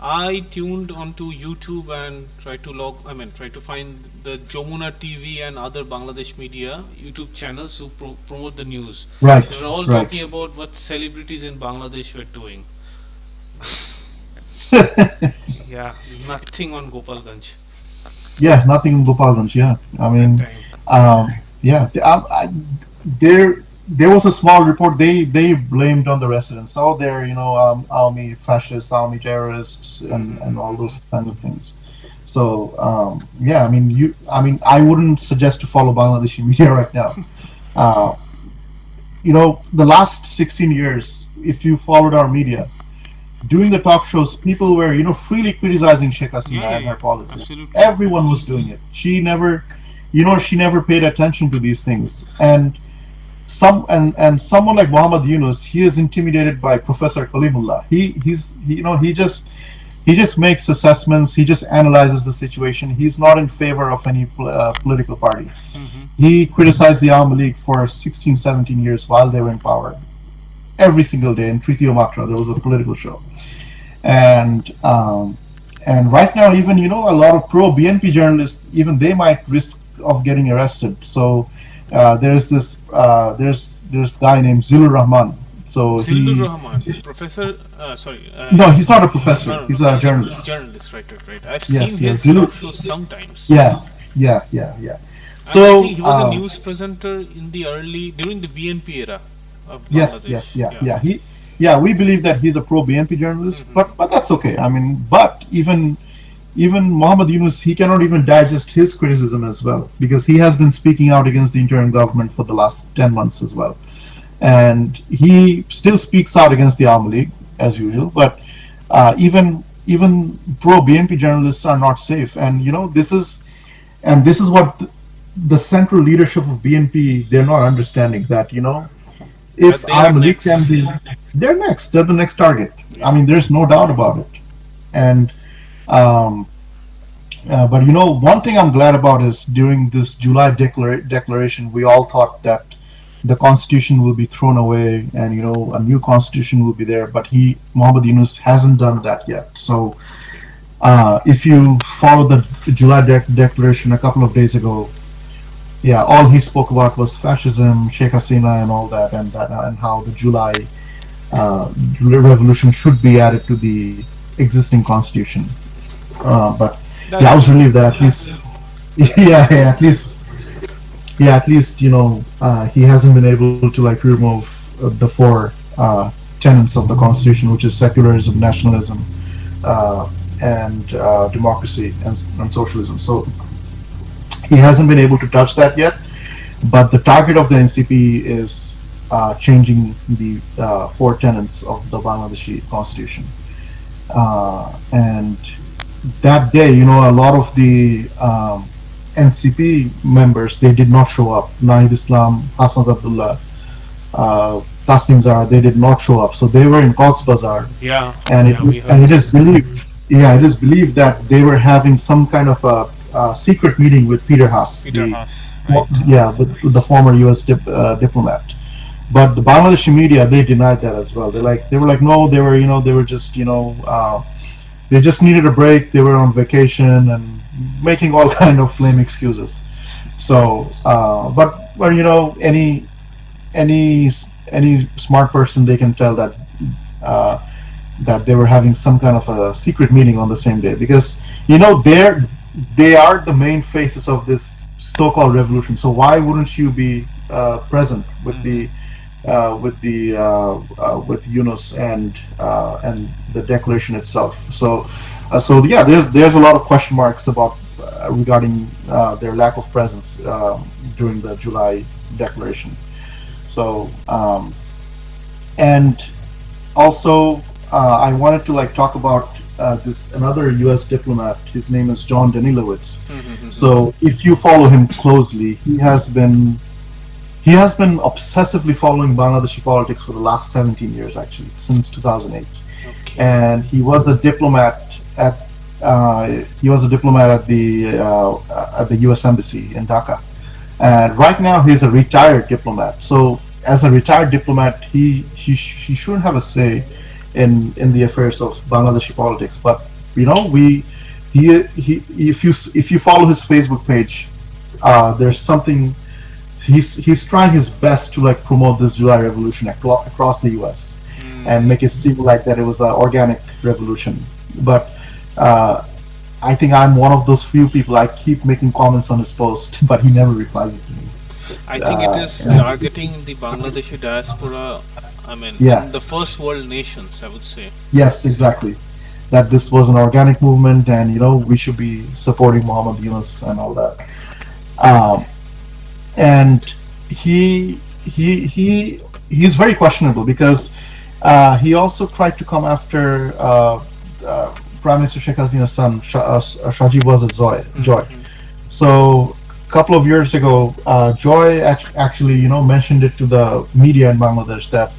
I tuned onto YouTube and tried to find the Jamuna TV and other Bangladesh media YouTube channels who promote the news. Right, They were all right. talking about what celebrities in Bangladesh were doing. Yeah, nothing on Gopalganj Yeah, nothing in Gopalganj. Yeah, I that mean, time. yeah, there was a small report. They blamed on the residents. Oh, they're Awami fascists, Awami terrorists, and all those kinds of things. So yeah, I wouldn't suggest to follow Bangladeshi media right now. Uh, the last 16 years, if you followed our media, during the talk shows, people were, freely criticizing Sheikh Hasina and her policy. Absolutely. Everyone was doing it. She never paid attention to these things. And someone like Muhammad Yunus, he is intimidated by Professor Kalimullah. He just makes assessments. He just analyzes the situation. He's not in favor of any political party. He criticized the Awami League for 16, 17 years while they were in power. Every single day in Tritio Matra, there was a political show, and right now, even a lot of pro BNP journalists, even they might risk of getting arrested. So there's this guy named Zilur Rahman. So Zildur Rahman, professor. Sorry. No, he's not a professor. No, He's no, a journalist. Journalist, right. I've Yes, seen yes, his Zilur. talk shows sometimes. Yeah. And So I think he was a news presenter during the BNP era of Bangladesh. yes. We believe that he's a pro BNP journalist, but that's okay. But even Muhammad Yunus, he cannot even digest his criticism as well, because he has been speaking out against the interim government for the last 10 months as well, and he still speaks out against the Awami League as usual. But even pro BNP journalists are not safe, and this is what the central leadership of BNP, they're not understanding, that if But they are Awami League next. can be, they're the next target. There's no doubt about it. And but one thing I'm glad about is, during this July declaration, we all thought that the constitution will be thrown away and a new constitution will be there, but Muhammad Yunus hasn't done that yet. So if you follow the July declaration a couple of days ago, yeah, all he spoke about was fascism, Sheikh Hasina, and all that, and how the July revolution should be added to the existing constitution. But I was relieved that at least, at least he hasn't been able to remove the four tenets of the constitution, which is secularism, nationalism, and democracy and socialism. So he hasn't been able to touch that yet, but the target of the NCP is changing the four tenets of the Bangladeshi constitution. And that day, a lot of the NCP members, they did not show up. Nahid Islam, Hassan Abdullah, Tasnim Zara, they did not show up. So they were in Cox's Bazar, and it is believed that they were having some kind of a secret meeting with Peter Haas, with the former U.S. diplomat. But the Bangladeshi media, they denied that as well. They were like, no, they were just they just needed a break. They were on vacation and making all kind of lame excuses. So, but any smart person, they can tell that that they were having some kind of a secret meeting on the same day, because they are the main faces of this so-called revolution. So why wouldn't you be present with with Yunus and the declaration itself? So yeah, there's a lot of question marks about regarding their lack of presence during the July declaration. So and also I wanted to talk about this another U.S. diplomat. His name is John Danilowitz. So if you follow him closely, he has been obsessively following Bangladeshi politics for the last 17 years, actually, since 2008. Okay. And he was a diplomat at the U.S. Embassy in Dhaka. And right now he's a retired diplomat. So as a retired diplomat, he shouldn't have a say in the affairs of Bangladeshi politics. But if you follow his Facebook page, there's something. He's trying his best to promote this July revolution across the U.S. and make it seem like that it was an organic revolution. But I think I'm one of those few people. I keep making comments on his post, but he never replies it to me. I think it is targeting the Bangladeshi diaspora. I mean, in the first world nations, I would say. Yes, exactly. That this was an organic movement, and we should be supporting Muhammad Yunus and all that. And he's very questionable, because he also tried to come after Prime Minister Sheikh Hasina's son, Shajib Wazir Joy. So a couple of years ago, Joy actually mentioned it to the media in Bangladesh that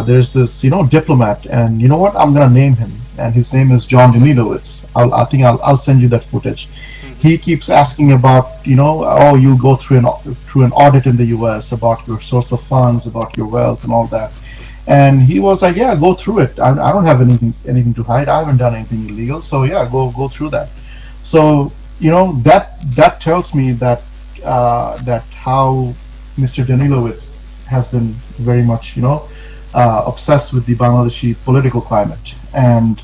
there's this diplomat, and I'm gonna name him, and his name is John Danilowitz. I'll send you that footage. He keeps asking about, you'll go through an audit in the U.S. about your source of funds, about your wealth, and all that. And he was like, yeah, go through it. I don't have anything to hide. I haven't done anything illegal. So yeah, go through that. So that tells me that how Mr. Danilowitz has been very much obsessed with the Bangladeshi political climate, and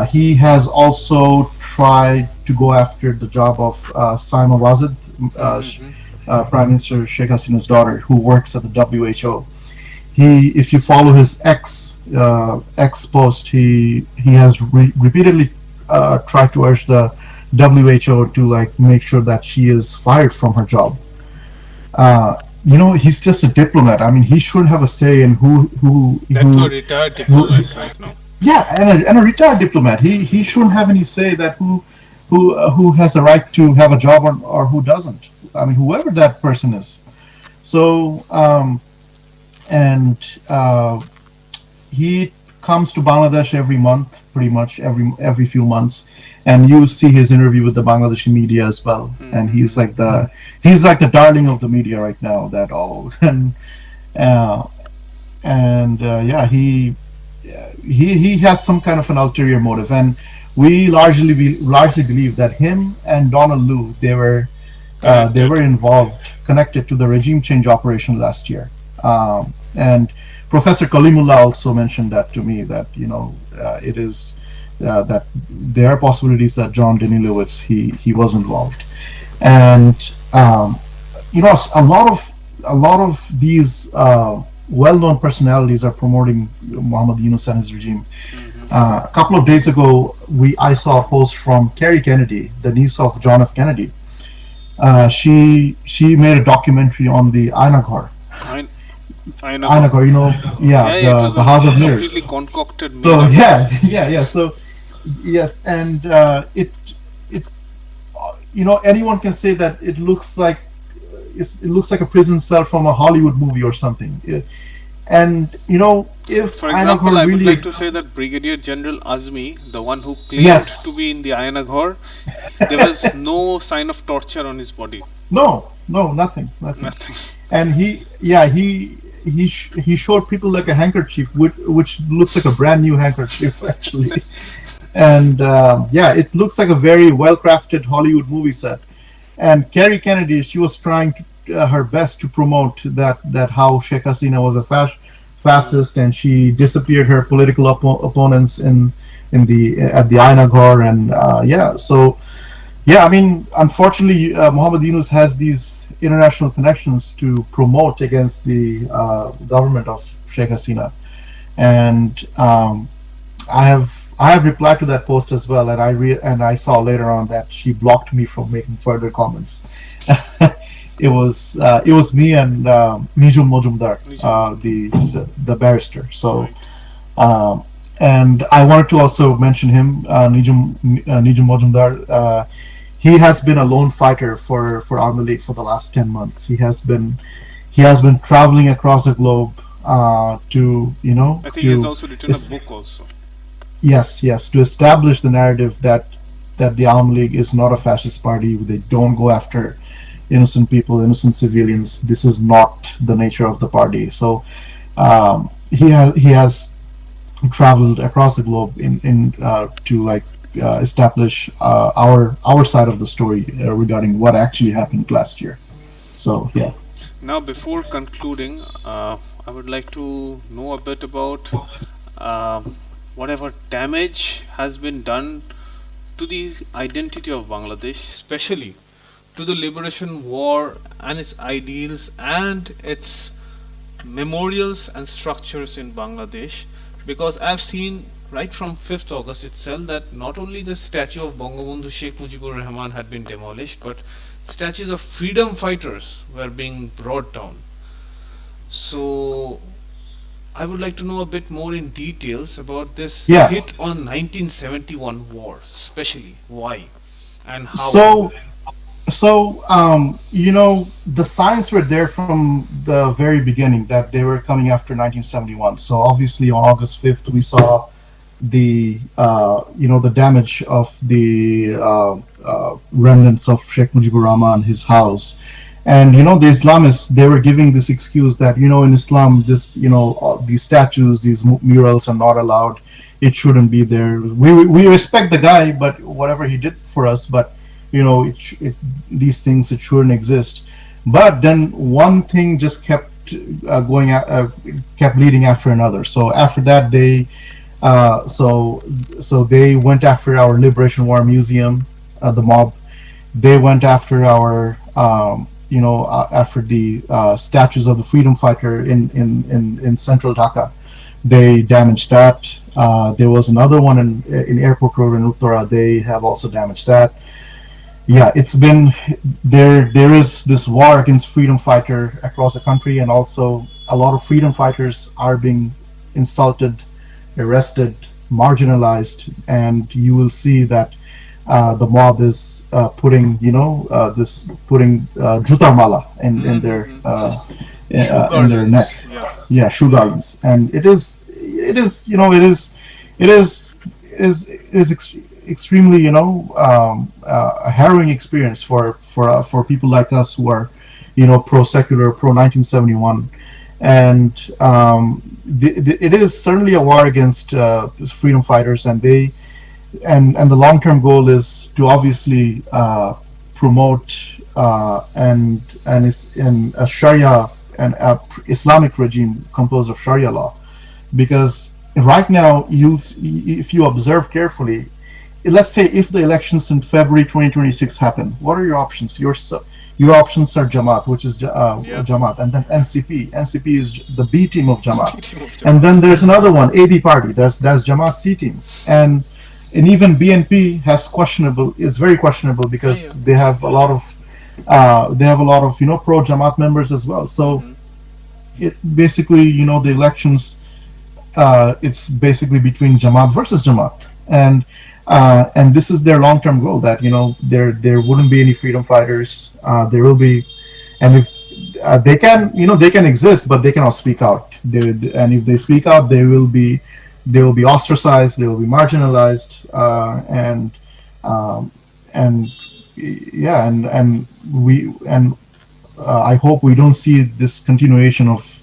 he has also tried to go after the job of Saima Wazid, Prime Minister Sheikh Hasina's daughter, who works at the WHO. If you follow his X post, he has repeatedly tried to urge the WHO to make sure that she is fired from her job. He's just a diplomat. I mean, he shouldn't have a say in who. That's a retired diplomat right now. Yeah, and a retired diplomat. He shouldn't have any say that who has the right to have a job or who doesn't. I mean, whoever that person is. So he comes to Bangladesh every month, pretty much every few months, and you see his interview with the Bangladeshi media as well. And he's like the darling of the media right now. He has some kind of an ulterior motive, and we largely believe that him and Donald Lu, they were involved, connected to the regime change operation last year. And Professor Kalimullah also mentioned that to me, that it is that there are possibilities that John Danilowitz he was involved, and a lot of these well-known personalities are promoting Muhammad Yunus and his regime. A couple of days ago, I saw a post from Carrie Kennedy, the niece of John F. Kennedy. She made a documentary on the Ainaghar. Ainaghar, the House of Mirrors. Completely concocted. So yeah. So yes, and anyone can say that it looks like a prison cell from a Hollywood movie or something. And if for example, I would like to say that Brigadier General Azmi, the one who claimed to be in the Ainaghar, there was no sign of torture on his body. No, nothing. And he showed people like a handkerchief, which looks like a brand new handkerchief actually. And it looks like a very well-crafted Hollywood movie set. And Carrie Kennedy, she was trying her best to promote that how Sheikh Hasina was a fascist, and she disappeared her political opponents in the at the Aina Ghor, and I mean, unfortunately, Muhammad Yunus has these international connections to promote against the government of Sheikh Hasina, and I have replied to that post as well, and I saw later on that she blocked me from making further comments. It was me and Nijum Mojumdar, the barrister. So, and I wanted to also mention him, Nijum Mojumdar. He has been a lone fighter for Awami League for the last 10 months. He has been traveling across the globe to I think he's also written a book also. Yes, to establish the narrative that the Awami League is not a fascist party. They don't go after innocent people, innocent civilians. This is not the nature of the party. So he has traveled across the globe to establish our side of the story regarding what actually happened last year. So yeah. Now, before concluding, I would like to know a bit about whatever damage has been done to the identity of Bangladesh, especially to the liberation war and its ideals and its memorials and structures in Bangladesh, because I've seen right from 5th August itself that not only the statue of Bangabandhu Sheikh Mujibur Rahman had been demolished, but statues of freedom fighters were being brought down. So I would like to know a bit more in details about this hit on 1971 war, especially why and how. So the signs were there from the very beginning that they were coming after 1971. So obviously on August 5th we saw the the damage of the remnants of Sheikh Mujibur Rahman, his house. And the Islamists, they were giving this excuse that in Islam this these statues, these murals are not allowed, it shouldn't be there. We respect the guy, but whatever he did for us, but these things, it shouldn't exist. But then one thing just kept kept leading after another. So after that they they went after our Liberation War Museum, the mob. They went after our after the statues of the freedom fighter in central Dhaka. They damaged that. There was another one in Airport Road in Uttara. They have also damaged that. Yeah, it's been there is this war against freedom fighter across the country, and also a lot of freedom fighters are being insulted, arrested, marginalized, and you will see that the mob is putting jutar mala in their neck, shoe gardens, and it is extremely a harrowing experience for people like us who are pro secular, pro 1971, and it is certainly a war against freedom fighters, and the long-term goal is to obviously promote and is in a Sharia and Islamic regime composed of Sharia law, because right now if you observe carefully, let's say if the elections in February 2026 happen, what are your options? Your options are Jamaat, which is Jamaat, and then NCP. NCP is the B team of Jamaat, and then there's another one, AB party. That's Jamaat C team, and even BNP is very questionable because they have a lot of pro Jamaat members as well. So it basically the elections, it's basically between Jamaat versus Jamaat, and this is their long-term goal, that there wouldn't be any freedom fighters. There will be, and if they can exist, but they cannot speak out. And if they speak out, they will be ostracized. They will be marginalized, I hope we don't see this continuation of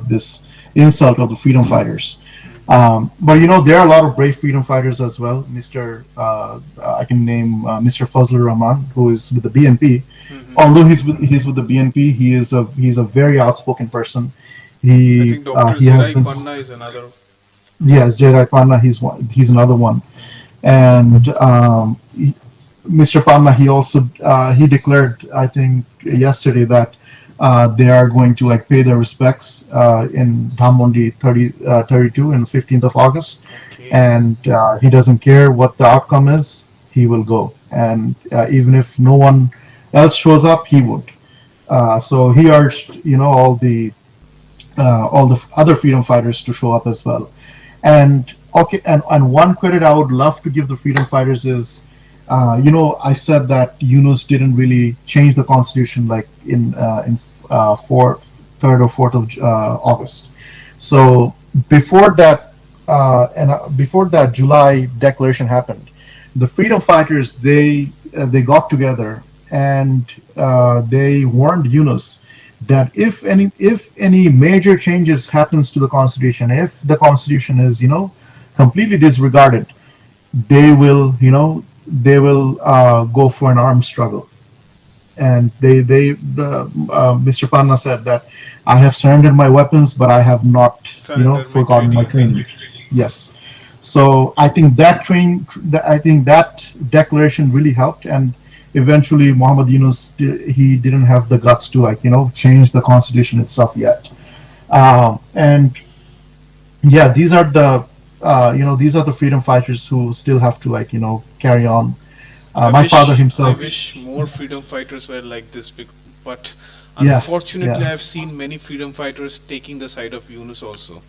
this insult of the freedom fighters. But there are a lot of brave freedom fighters as well. I can name Mr. Fazlur Rahman, who is with the BNP. Although he's with the BNP, he's a very outspoken person. I think Dr. He has Zirai been. Panna is another. Yes, Jedi Panna. He's another one, and Mr. Panna, he also he declared, I think yesterday, that they are going to like pay their respects in Dhanmondi 32 and 15th of August, Okay. and he doesn't care what the outcome is, he will go, and even if no one else shows up, he would. So he urged, all the other freedom fighters to show up as well. And okay, and one credit I would love to give the freedom fighters is, I said that Yunus didn't really change the constitution like in 3rd or 4th of August. So before that, before that July declaration happened, the freedom fighters they got together and they warned Yunus that if any major changes happens to the constitution, if the constitution is completely disregarded, they will go for an armed struggle. And Mr. Panna said that I have surrendered my weapons, but I have not forgotten my training. Yes. So I think that declaration really helped, and eventually Muhammad Yunus, he didn't have the guts to change the constitution itself yet. And yeah, these are the freedom fighters who still have to carry on. My father himself. I wish more freedom fighters were like this, but Yeah, unfortunately, yeah. I've seen many freedom fighters taking the side of Yunus also.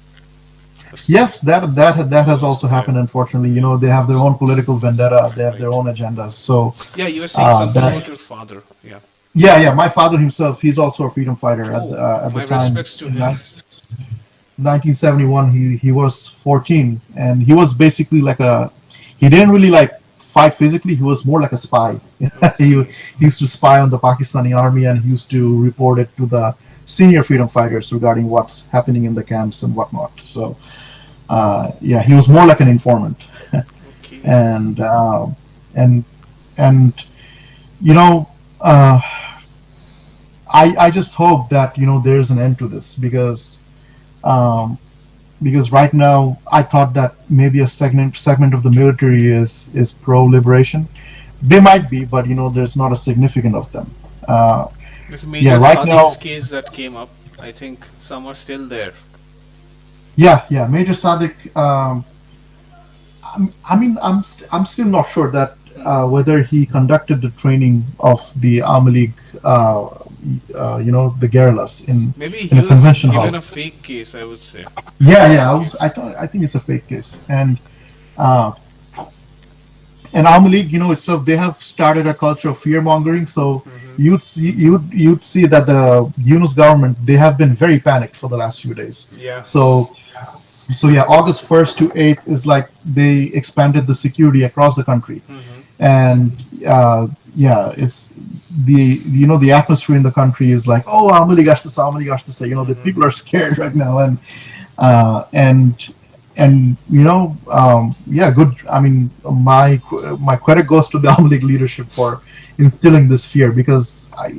Yes, that has also happened. Unfortunately, they have their own political vendetta. They have their own agendas. So Yeah, you were saying something that about your father. Yeah. yeah. My father himself, he's also a freedom fighter at My the time. respects to In him. 1971, he was 14, and he was basically he didn't really fight physically. He was more like a spy. He used to spy on the Pakistani army, and he used to report it to the senior freedom fighters regarding what's happening in the camps and whatnot. So yeah, he was more like an informant. Okay. and and I just hope that there's an end to this, because right now I thought that maybe a segment of the military is pro-liberation. They might be, but there's not a significant of them. This major Right Sadiq's now, case that came up, I think some are still there. yeah, Major Sadiq. I'm still not sure that whether he conducted the training of the Awami League, the guerrillas Maybe in he a was convention given hall. a fake case, I would say. Yeah. I think it's a fake case, and Awami League, itself, they have started a culture of fear mongering. So you'd see that the Yunus government, they have been very panicked for the last few days. Yeah. So yeah, August 1st to 8th is like they expanded the security across the country, and yeah, it's the atmosphere in the country is like, oh, Awami League has to say, the people are scared right now, and yeah, good. I mean, my credit goes to the Awami League leadership for instilling this fear, because I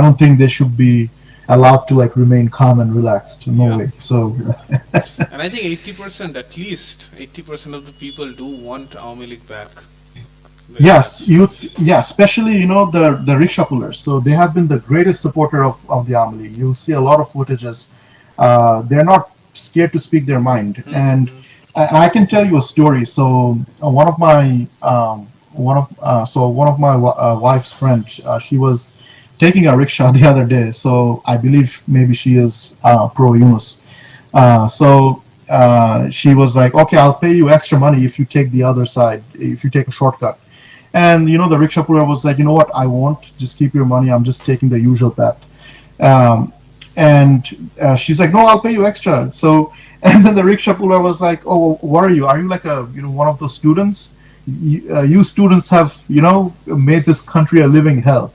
don't think they should be allowed to remain calm and relaxed. No Yeah. way. So And I think 80%, at least 80% of the people do want Awami League back. yes, especially the rickshaw pullers. So they have been the greatest supporter of the Awami League. You'll see a lot of footages. They're not scared to speak their mind, and I can tell you a story. So one of my wife's friend, she was taking a rickshaw the other day. So I believe maybe she is pro Yunus. So she was like, okay, I'll pay you extra money if you take the other side, if you take a shortcut. And the rickshaw puller was like, you know what, I won't. Just keep your money. I'm just taking the usual path. And she's like, no, I'll pay you extra. So, and then the rickshaw puller was like, oh, what are you? Are you like one of those students? You students have made this country a living hell.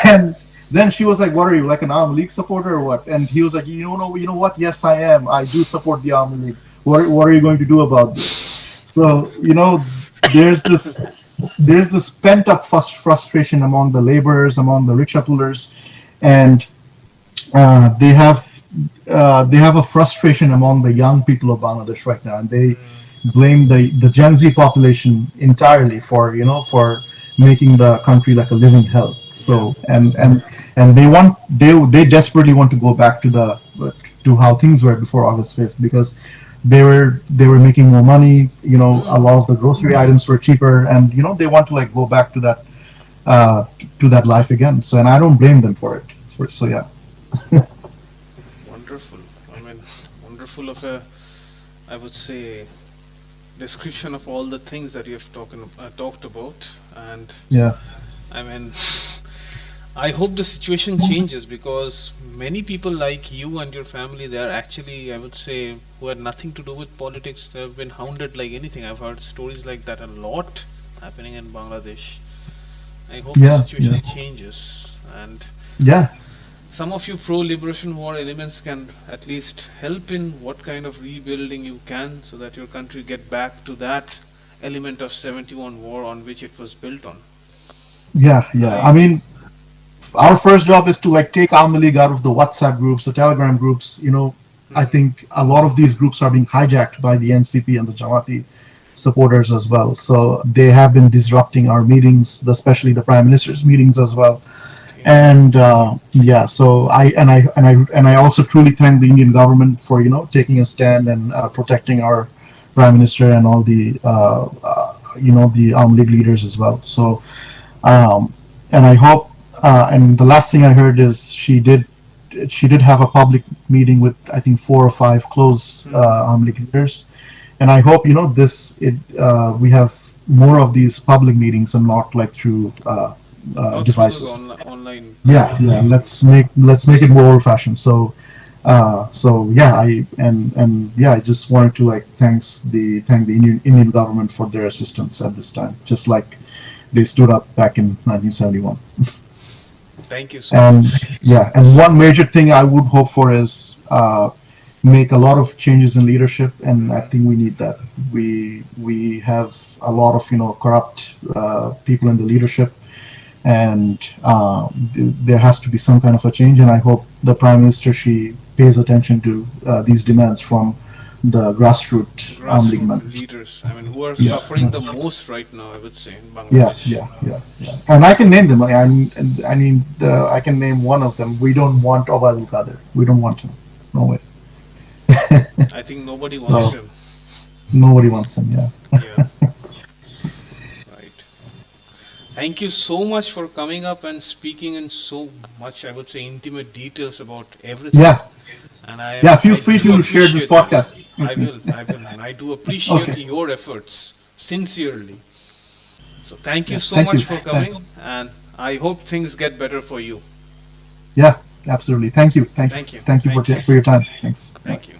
And then she was like, what are you, like an Awami League supporter or what? And he was like, you know what? Yes, I am. I do support the Awami League. What are you going to do about this? So there's this pent up frustration among the laborers, among the rickshaw pullers, and they have they have a frustration among the young people of Bangladesh right now, and they blame the Gen Z population entirely for for making the country like a living hell. So and they desperately want to go back to how things were before August 5th, because they were making more money. A lot of the grocery items were cheaper, and they want to like go back to that life again. So, and I don't blame them for it. So yeah. Wonderful. I mean, wonderful of a, I would say, description of all the things that you have talked about. And Yeah. I mean, I hope the situation changes, because many people like you and your family, they are actually, I would say, who had nothing to do with politics, they have been hounded like anything. I've heard stories like that a lot happening in Bangladesh. I hope the Yeah. situation Yeah. changes, and Yeah. some of you pro-liberation war elements can at least help in what kind of rebuilding you can, so that your country get back to that element of 71 war on which it was built on. Yeah. Yeah. I mean, our first job is to like take Awami League out of the WhatsApp groups, the Telegram groups. I think a lot of these groups are being hijacked by the NCP and the Jamati supporters as well. So they have been disrupting our meetings, especially the Prime Minister's meetings as well. And yeah, so I also truly thank the Indian government for taking a stand and protecting our Prime Minister and all the the Awami League leaders as well. So and I hope. And the last thing I heard is she did have a public meeting with, I think, 4 or 5 close Awami League leaders, and I hope we have more of these public meetings and not like through Not devices. through the online. Yeah, let's make it more old-fashioned. So yeah, I just wanted to like thank the Indian government for their assistance at this time, just like they stood up back in 1971. Thank you so And much. yeah, and one major thing I would hope for is make a lot of changes in leadership, and I think we need that. We have a lot of corrupt people in the leadership, and there has to be some kind of a change. And I hope the Prime Minister, she pays attention to these demands from the grassroots League Grassroots members. leaders, I mean, who are Yeah. suffering the most right now, I would say, in Yeah, Bangladesh. yeah. And I can name them. I can name one of them. We don't want Obaidul Qadir. We don't want him. No way. I think nobody wants So- him. Nobody wants him. Yeah. Yeah. Right. Thank you so much for coming up and speaking in so much, I would say, intimate details about everything. Yeah. And I Yeah. Feel I free do to share this appreciate podcast. I will, and I do appreciate Okay. your efforts sincerely. So thank you Yeah, so thank much you. for coming, and I hope things get better for you. Yeah. Absolutely. Thank you. Thank you. Thank you Thank you. for your time. Thanks. Thank you.